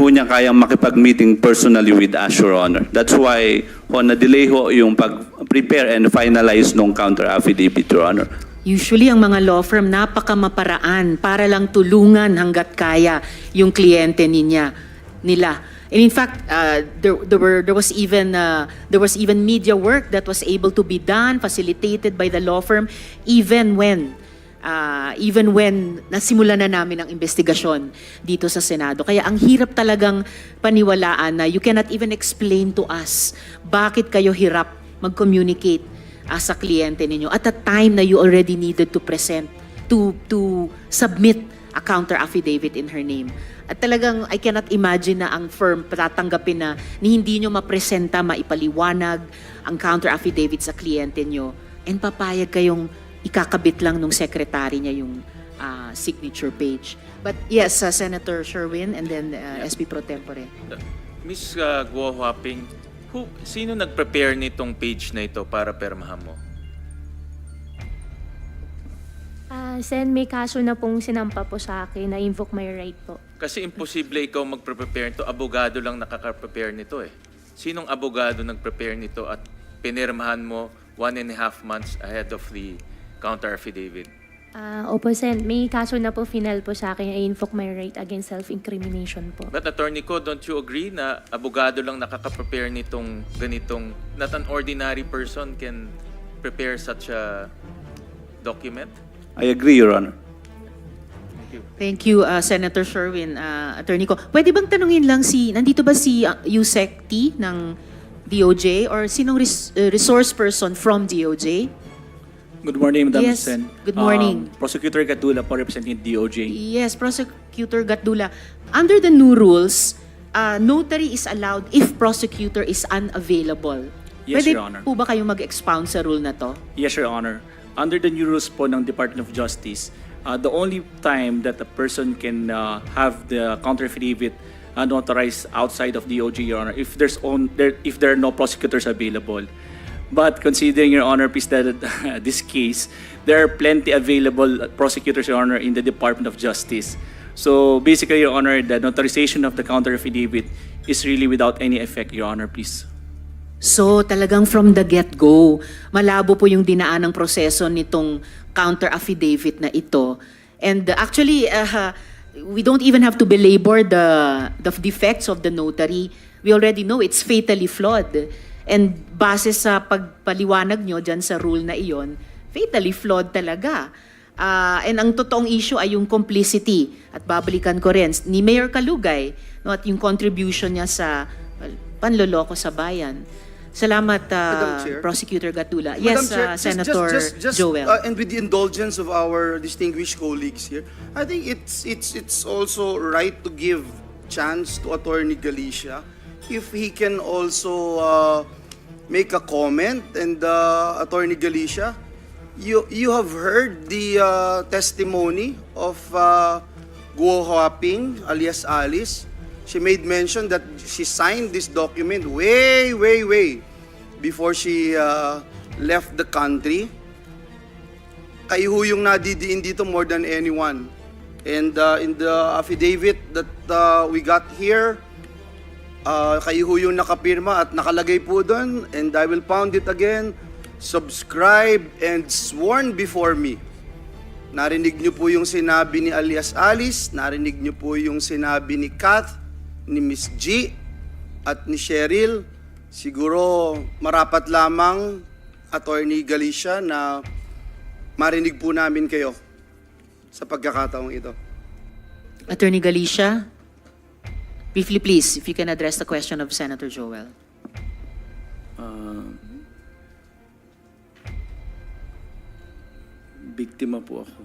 niya kayang makipag-meeting personally with us, Your Honor. That's why na-delay ho yung pag-prepare and finalize nung counter affidavit, Your Honor. Usually, ang mga law firm, napakamaparaan para lang tulungan hanggat kaya yung kliyente nila. And in fact, there was even media work that was able to be done, facilitated by the law firm, even when nasimula na namin ang investigasyon dito sa Senado. Kaya ang hirap talagang paniwalaan na you cannot even explain to us bakit kayo hirap mag-communicate sa kliyente ninyo at a time na you already needed to submit a counter affidavit in her name. At talagang I cannot imagine na ang firm patatanggapin na hindi nyo mapresenta, maipaliwanag ang counter affidavit sa kliyente nyo and papayag kayong ikakabit lang nung secretary niya yung signature page. But yes, Senator Sherwin and then SP Pro Tempore. Miss Guo Huaping, sino nag-prepare nitong page na ito para permahan mo? Sen, may kaso na pong sinampa po sa akin na invoke my right po. Kasi imposible ikaw mag-prepare nito. Abogado lang nakaka-prepare nito eh. Sinong abogado nag-prepare nito at pinirmahan mo 1.5 months ahead of the counter affidavit? Opo, Sen, may kaso na po final po sa akin. I invoke my right against self-incrimination po. But Attorney Ko, don't you agree na abogado lang nakaka-prepare nitong ganitong, not an ordinary person can prepare such a document? I agree, Your Honor. Thank you, Senator Sherwin. Attorney Ko, pwede bang tanungin lang nandito ba si Yusek T ng DOJ or sinong resource person from DOJ? Good morning, Madam Yes, Sen. good morning. Prosecutor Gatula po representing DOJ. Yes, Prosecutor Gatdula. Under the new rules, notary is allowed if prosecutor is unavailable. Yes, Pwede Your Honor. po ba kayong mag-expound sa rule na to? Yes, Your Honor. Under the new rules po ng Department of Justice, the only time that a person can have the counter affidavit notarized outside of DOJ, Your Honor, if there are no prosecutors available. But considering, Your Honor, please, that this case, there are plenty available prosecutors, Your Honor, in the Department of Justice. So basically, Your Honor, the notarization of the counter affidavit is really without any effect, Your Honor, please. So talagang from the get-go, malabo po yung dinaanang proseso nitong counter affidavit na ito. And actually, we don't even have to belabor the defects of the notary. We already know it's fatally flawed. And base sa pagpaliwanag nyo dyan sa rule na iyon, fatally flawed talaga. And ang totoong issue ay yung complicity. At babalikan ko rin ni Mayor Kalugay, no, at yung contribution niya sa panloloko sa bayan. Salamat, Madam Chair. Prosecutor Gatdula. Madam Yes, Chair, Senator Joel. And with the indulgence of our distinguished colleagues here, I think it's also right to give chance to Attorney Galicia if he can also make a comment. And Attorney Galicia, you have heard the testimony of Guo Huaping alias Alice. She made mention that she signed this document way before she left the country. Kayo ho yung nadidiin dito more than anyone. And in the affidavit that we got here, kayo ho yung nakapirma at nakalagay po doon, and I will pound it again, subscribe and sworn before me. Narinig niyo po yung sinabi ni alias Alice, narinig niyo po yung sinabi ni Kath, ni Miss G, at ni Cheryl. Siguro marapat lamang, Attorney Galicia, na marinig po namin kayo sa pagkakataong ito. Attorney Galicia, Briefly, please, if you can address the question of Senator Joel. Biktima po ako.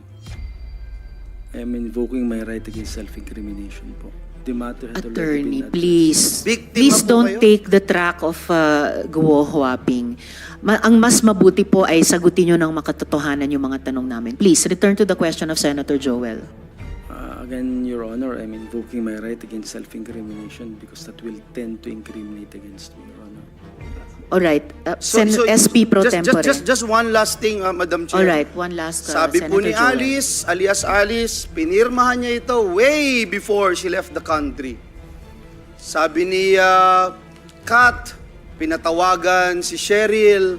I am invoking my right against self-incrimination po. The matter has already Attorney, been addressed. please. Biktima Please po don't kayo? take the track of guwo-huwaping. Ang mas mabuti po ay sagutin nyo ng makatotohanan yung mga tanong namin. Please, return to the question of Senator Joel. Again, Your Honor, I'm invoking my right against self-incrimination because that will tend to incriminate against me, Your Honor. Alright, SP Pro Tempore. Just one last thing, Madam Chair. Alright, one last, Sabi po Senator ni Joel. Alice, alias Alice, pinirmahan niya ito way before she left the country. Sabi ni Kat, pinatawagan si Cheryl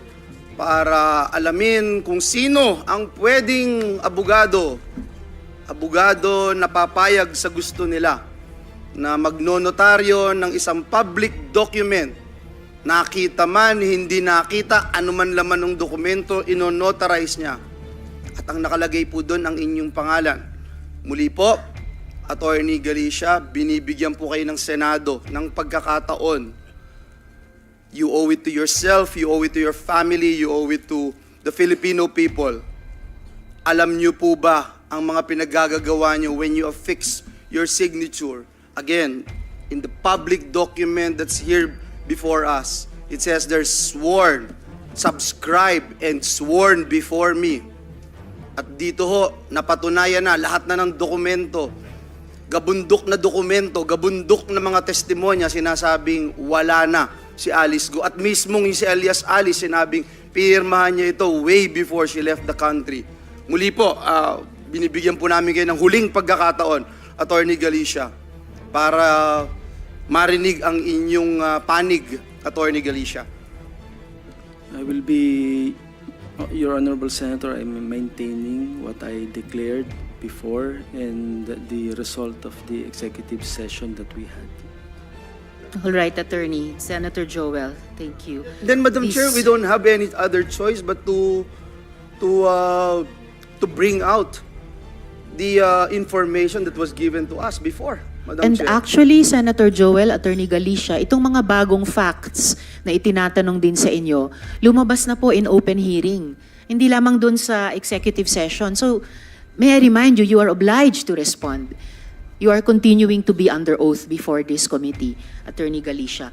para alamin kung sino ang pwedeng abogado na papayag sa gusto nila na magnonotaryo ng isang public document. Nakita man, hindi nakita, anuman laman ng dokumento, inonotarize niya. At ang nakalagay po doon ang inyong pangalan. Muli po, Attorney Galicia, binibigyan po kayo ng Senado ng pagkakataon. You owe it to yourself, you owe it to your family, you owe it to the Filipino people. Alam niyo po ba ang mga pinagagagawa niyo when you affix your signature? Again, in the public document that's here before us, it says there's sworn, subscribed, and sworn before me. At dito ho, napatunayan na lahat na ng dokumento, gabundok na dokumento, gabundok na mga testimonya, sinasabing wala na si Alice Go. At mismong si alias Alice, sinabing pirmahan niya ito way before she left the country. Muli po, binibigyan po namin kayo ng huling pagkakataon, Attorney Galicia, para marinig ang inyong panig, Attorney Galicia. I will be, Your Honorable Senator, I'm maintaining what I declared before and the result of the executive session that we had. Alright, Attorney. Senator Joel, thank you. Then, Madam Please. Chair, we don't have any other choice but to bring out the information that was given to us before, Madam And Chair. actually, Senator Joel, Attorney Galicia, itong mga bagong facts na itinatanong din sa inyo, lumabas na po in open hearing. Hindi lamang dun sa executive session. So, may I remind you, you are obliged to respond. You are continuing to be under oath before this committee, Attorney Galicia.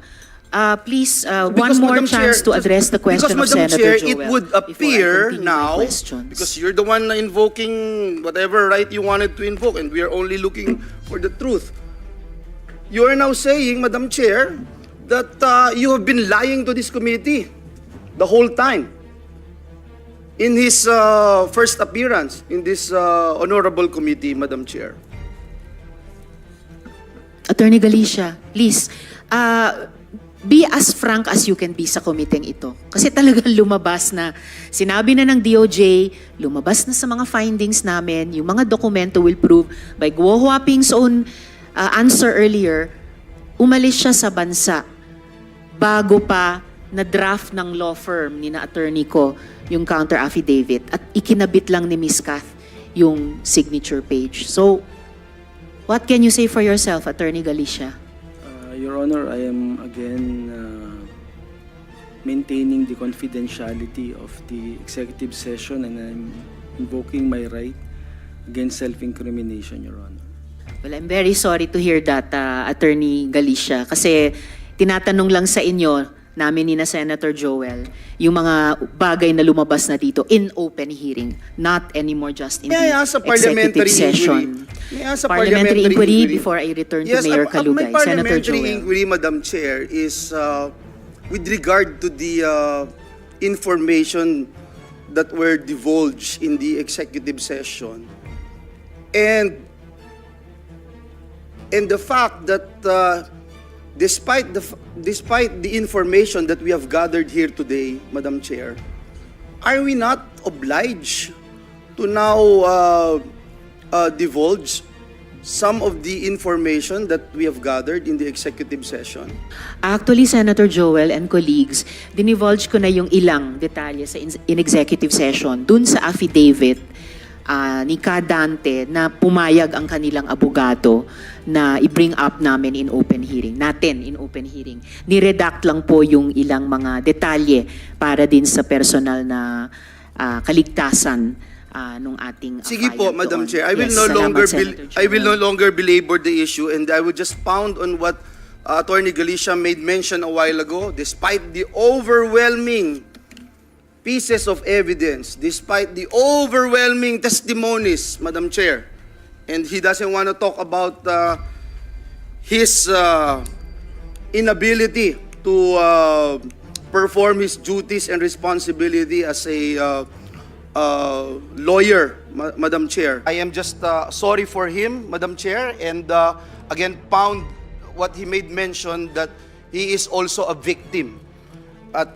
Please, one Because, more Madam chance Chair, to address the question of because, Madam Senator Chair, Joel. it would before I appear continue my now, questions. because you're the one invoking whatever right you wanted to invoke, and we are only looking for the truth. You are now saying, Madam Chair, that you have been lying to this committee the whole time. In his first appearance in this honorable committee, Madam Chair. Attorney Galicia, please, be as frank as you can be sa committee ito. Kasi talagang lumabas na, sinabi na ng DOJ, lumabas na sa mga findings namin, yung mga dokumento will prove by Guo Huaping's own answer earlier, umalis siya sa bansa bago pa na draft ng law firm ni na attorney ko yung counter affidavit at ikinabit lang ni Ms. Kath yung signature page. So, what can you say for yourself, Attorney Galicia? Your Honor, I am again maintaining the confidentiality of the executive session and I'm invoking my right against self-incrimination, Your Honor. Well, I'm very sorry to hear that, Attorney Galicia, kasi tinatanong lang sa inyo, namin ni na Senator Joel, yung mga bagay na lumabas na dito in open hearing, not anymore just in May I the ask a executive parliamentary session. inquiry? May I ask a Parliamentary inquiry before I return to Yes, Mayor my Kalugay. Senator parliamentary Joel. inquiry, Madam Chair, is with regard to the information that were divulged in the executive session. And the fact that despite the information that we have gathered here today, Madam Chair, are we not obliged to now divulge some of the information that we have gathered in the executive session? Actually, Senator Joel and colleagues, dinivulge ko na yung ilang detalye sa in executive session dun sa affidavit ni Ka Dante na pumayag ang kanilang abogado na i-bring up namin in open hearing. Niredact lang po yung ilang mga detalye para din sa personal na kaligtasan nung ating Sige file po, Madam doon. Chair. I will Yes, no salamat, longer Senator I will no Joel. longer belabor the issue, and I would just pound on what Attorney Galicia made mention a while ago. Despite the overwhelming pieces of evidence, despite the overwhelming testimonies, Madam Chair, and he doesn't want to talk about his inability to perform his duties and responsibility as a lawyer, Madam Chair. I am just sorry for him, Madam Chair, and again pound what he made mention that he is also a victim. At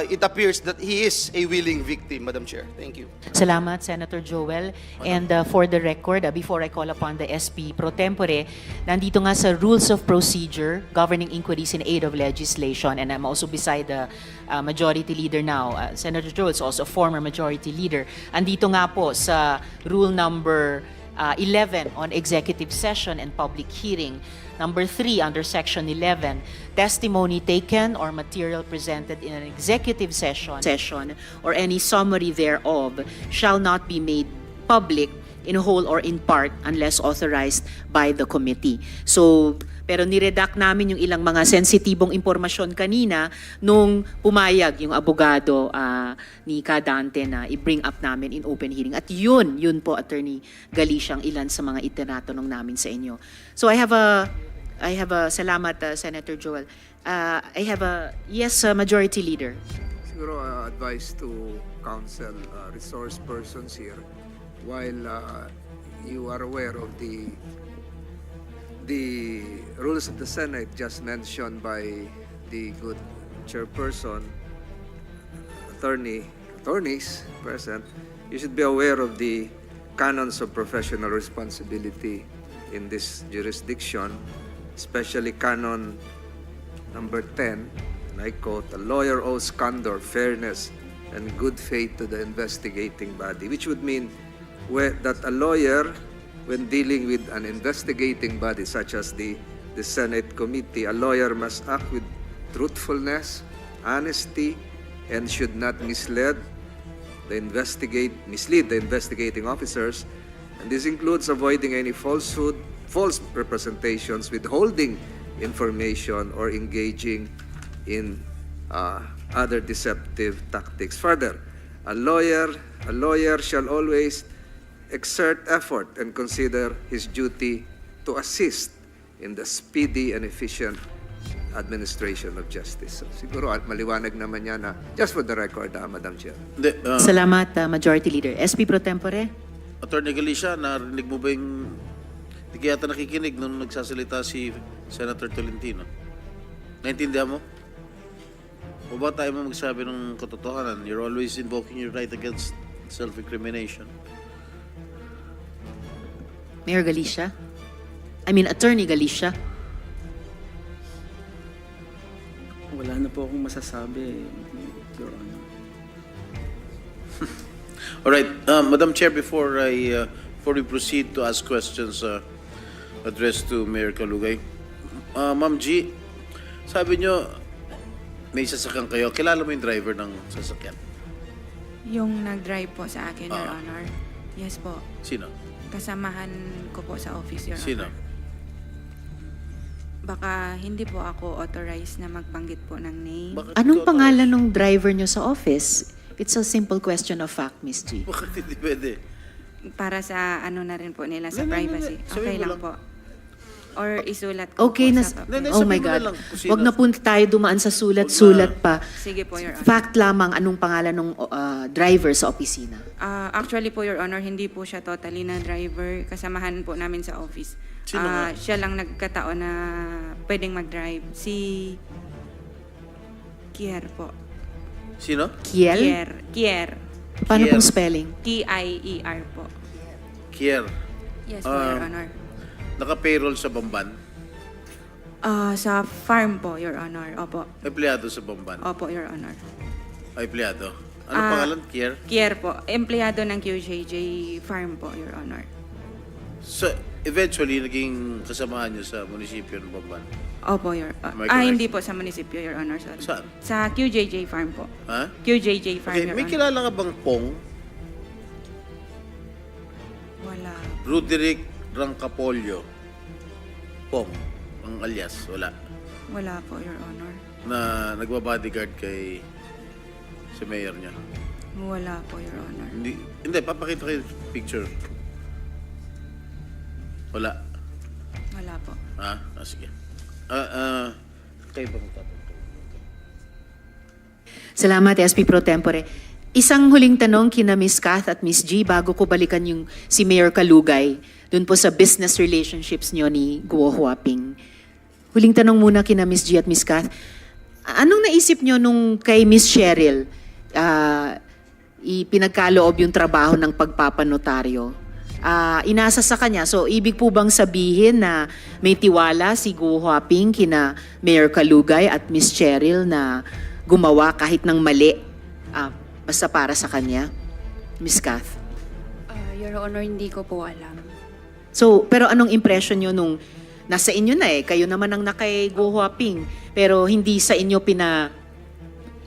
it appears that he is a willing victim, Madam Chair. Thank you. Salamat, Senator Joel. And for the record, before I call upon the SP pro tempore, nandito nga sa Rules of Procedure governing inquiries in aid of legislation, and I'm also beside the Majority Leader now. Senator Joel is also a former Majority Leader. Andito nga po sa Rule number 11 on executive session and public hearing. Number 3, under Section 11, testimony taken or material presented in an executive session or any summary thereof shall not be made public in whole or in part unless authorized by the committee. So, pero niredact namin yung ilang mga sensitibong impormasyon kanina nung pumayag yung abogado ni Cadante na i-bring up namin in open hearing. At yun po, Attorney Galicia, ang ilan sa mga itinatanong namin sa inyo. So I have a salamat, Senator Joel. I have a, yes, Majority Leader. Siguro advice to council resource persons here, while you are aware of the rules of the Senate just mentioned by the good chairperson, attorneys present, you should be aware of the canons of professional responsibility in this jurisdiction, especially canon number 10, and I quote, "A lawyer owes candor, fairness, and good faith to the investigating body," which would mean that a lawyer, when dealing with an investigating body such as the Senate committee, a lawyer must act with truthfulness, honesty, and should not mislead the investigating officers. And this includes avoiding any falsehood, false representations, withholding information, or engaging in other deceptive tactics. Further, a lawyer shall always exert effort and consider his duty to assist in the speedy and efficient administration of justice. So, siguro maliwanag naman yan na, just for the record, Madam Chair. Salamat, Majority Leader. SP pro tempore? Attorney Galicia, narinig mo ba yung... Hindi kaya yata nakikinig nung nagsasalita si Senator Tolentino. Naintindihan mo? O ba tayo mo magsabi ng katotohanan? You're always invoking your right against self-incrimination. Mayor Galicia? Attorney Galicia? Wala na po akong masasabi, Your Honor. All right, Madam Chair, before we proceed to ask questions addressed to Mayor Kalugay, Ma'am G, sabi nyo, may sasakyan kayo. Kilala mo yung driver ng sasakyan? Yung nag-drive po sa akin, Your Honor. Yes po. Sino? Kasamahan ko po sa office, Your Sino? Honor. Baka hindi po ako authorized na magbanggit po ng name. Bakit Anong ikaw pangalan ng driver nyo sa office? It's a simple question of fact, Miss G. Bakit hindi pwede? Para sa ano na rin po nila, sa No, no, no, no. privacy. Sabihin Okay mo lang lang. po. Or isulat ko Okay po na, sa papel. Hindi, oh sabihin my mo na God. lang kung sino. Wag na punta tayo dumaan sa sulat-sulat pa. Sige po, Your Honor. Fact lamang anong pangalan ng driver sa opisina. Actually po, Your Honor, hindi po siya totally na driver. Kasamahan po namin sa office. Sino nga? Siya lang nagkataon na pwedeng mag-drive. Si Kier po. Sino? Kiel? Kier. Paano Kiel. pong spelling? T-I-E-R po. Kier. Yes po, Your Honor. Naka-payroll sa Bamban? Sa farm po, Your Honor. Opo. Empleyado sa Bamban? Opo, Your Honor. Empleyado? Ano pangalan? Kier? Kier po. Empleyado ng QJJ Farm po, Your Honor. So, eventually, naging kasamahan nyo sa munisipyo ng Bamban. Opo, Am I correct? hindi po sa munisipyo, Your Honor. Sorry. Saan? Sa QJJ Farm po. Ha? QJJ Farm, Okay, Your may Honor. kilala ka bang Pong? Wala. Roderick Rancapolio. Pong, ang alias, wala. Wala po, Your Honor. Na nagbabodyguard kay si mayor niya. Wala po, Your Honor. Hindi, papakita kayo yung picture. Wala. Wala po. Ha? Sige. Kayo ba magtatanong? Salamat, SP Pro Tempore. Isang huling tanong kina Miss Kath at Miss G bago ko balikan yung si Mayor Kalugay dun po sa business relationships niyo ni Guo Huaping. Huling tanong muna kina Miss G at Miss Kath. Anong naisip niyo nung kay Miss Cheryl ipinagkaloob yung trabaho ng pagpapanotaryo? Inasa sa kanya. So, ibig po bang sabihin na may tiwala si Guo Huaping kina Mayor Kalugay at Miss Cheryl na gumawa kahit ng mali basta para sa kanya? Miss Kath. Your Honor, hindi ko po alam. So, pero anong impression nyo nung nasa inyo na kayo naman ang nakay Guo Huaping, pero hindi sa inyo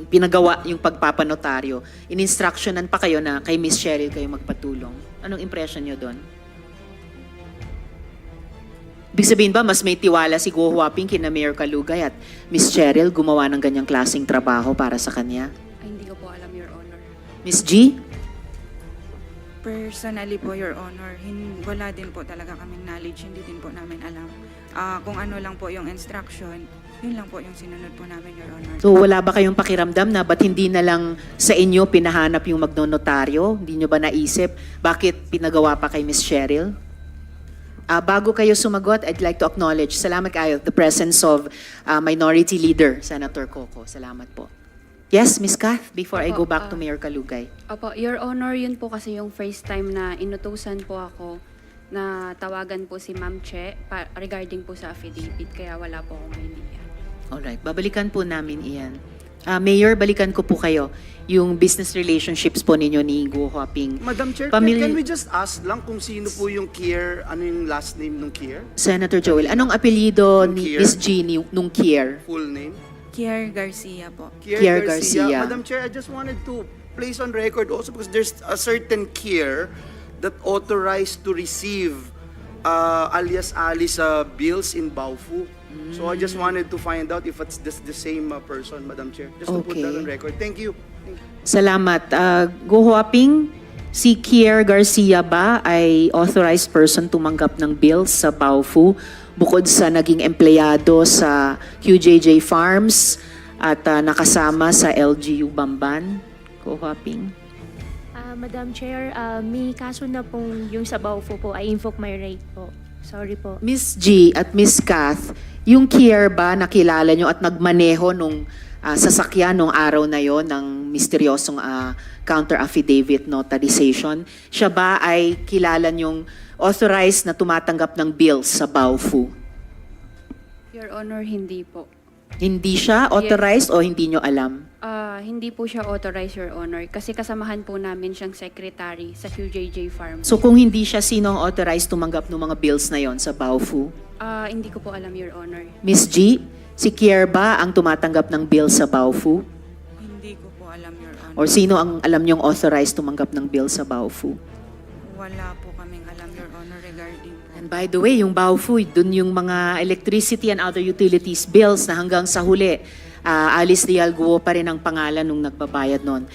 pinagawa yung pagpapanotaryo. In-instructionan pa kayo na kay Miss Cheryl kayo magpatulong. Anong impression nyo doon? Ibig sabihin ba, mas may tiwala si Guo Huaping kina Mayor Kalugay at Miss Cheryl gumawa ng ganyang klaseng trabaho para sa kanya? Ay, hindi ko po alam, Your Honor. Miss G? Personally po, Your Honor, wala din po talaga kaming knowledge. Hindi din po namin alam. Kung ano lang po yung instruction, yun lang po yung sinunod po namin, Your Honor. So wala ba kayong pakiramdam na ba't hindi na lang sa inyo pinahanap yung magnonotaryo? Hindi nyo ba naisip bakit pinagawa pa kay Miss Cheryl? Bago kayo sumagot, I'd like to acknowledge, salamat kayo, the presence of Minority Leader, Senator Coco. Salamat po. Yes, Miss Kath, before I go back to Mayor Kalugay. Opo, Your Honor, yun po kasi yung first time na inutusan po ako na tawagan po si Ma'am Che regarding po sa affidavit, kaya wala po akong idea. Alright, babalikan po namin iyan. Mayor, balikan ko po kayo yung business relationships po ninyo ni Guo Huaping. Madam Chair, Pamilya- can we just ask lang kung sino po yung Kier, ano yung last name nung Kier? Senator Joel, anong apelyido Nung ni Kier? Miss G nung Kier? Full name? Kier Garcia po. Kier Garcia. Madam Chair, I just wanted to place on record also because there's a certain Kier that authorized to receive alias bills in Baofu. So I just wanted to find out if it's the same person, Madam Chair. Just to put that Okay. on record. Thank you. Salamat. Guo Huaping, si Kier Garcia ba ay authorized person tumanggap ng bills sa Baofu bukod sa naging empleyado sa QJJ Farms at nakasama sa LGU Bamban? Guo Huaping. Madam Chair, may kaso na pong yung sa Baofu po, I invoke my right po. Sorry po. Miss G at Miss Kath, yung Kier ba nakilala nyo at nagmaneho nung sasakyan nung araw na yon ng misteryosong counter affidavit notarization? Siya ba ay kilala nyong authorized na tumatanggap ng bills sa Baofu? Your Honor, hindi po. Hindi siya authorized o hindi nyo alam? Hindi po siya authorized, Your Honor, kasi kasamahan po namin siyang secretary sa QJJ Farm. So kung hindi siya, sino ang authorized tumanggap ng mga bills na yon sa Baofu? Hindi ko po alam, Your Honor. Miss G, si Kier ba ang tumatanggap ng bills sa Baofu? Hindi ko po alam, Your Honor. Or sino ang alam nyong authorized tumanggap ng bills sa Baofu? Wala po kaming alam, Your Honor, regarding po. And by the way, yung Baofu, dun yung mga electricity and other utilities bills na hanggang sa huli, Alice Dial Guo pa rin ang pangalan nung nagbabayad nun.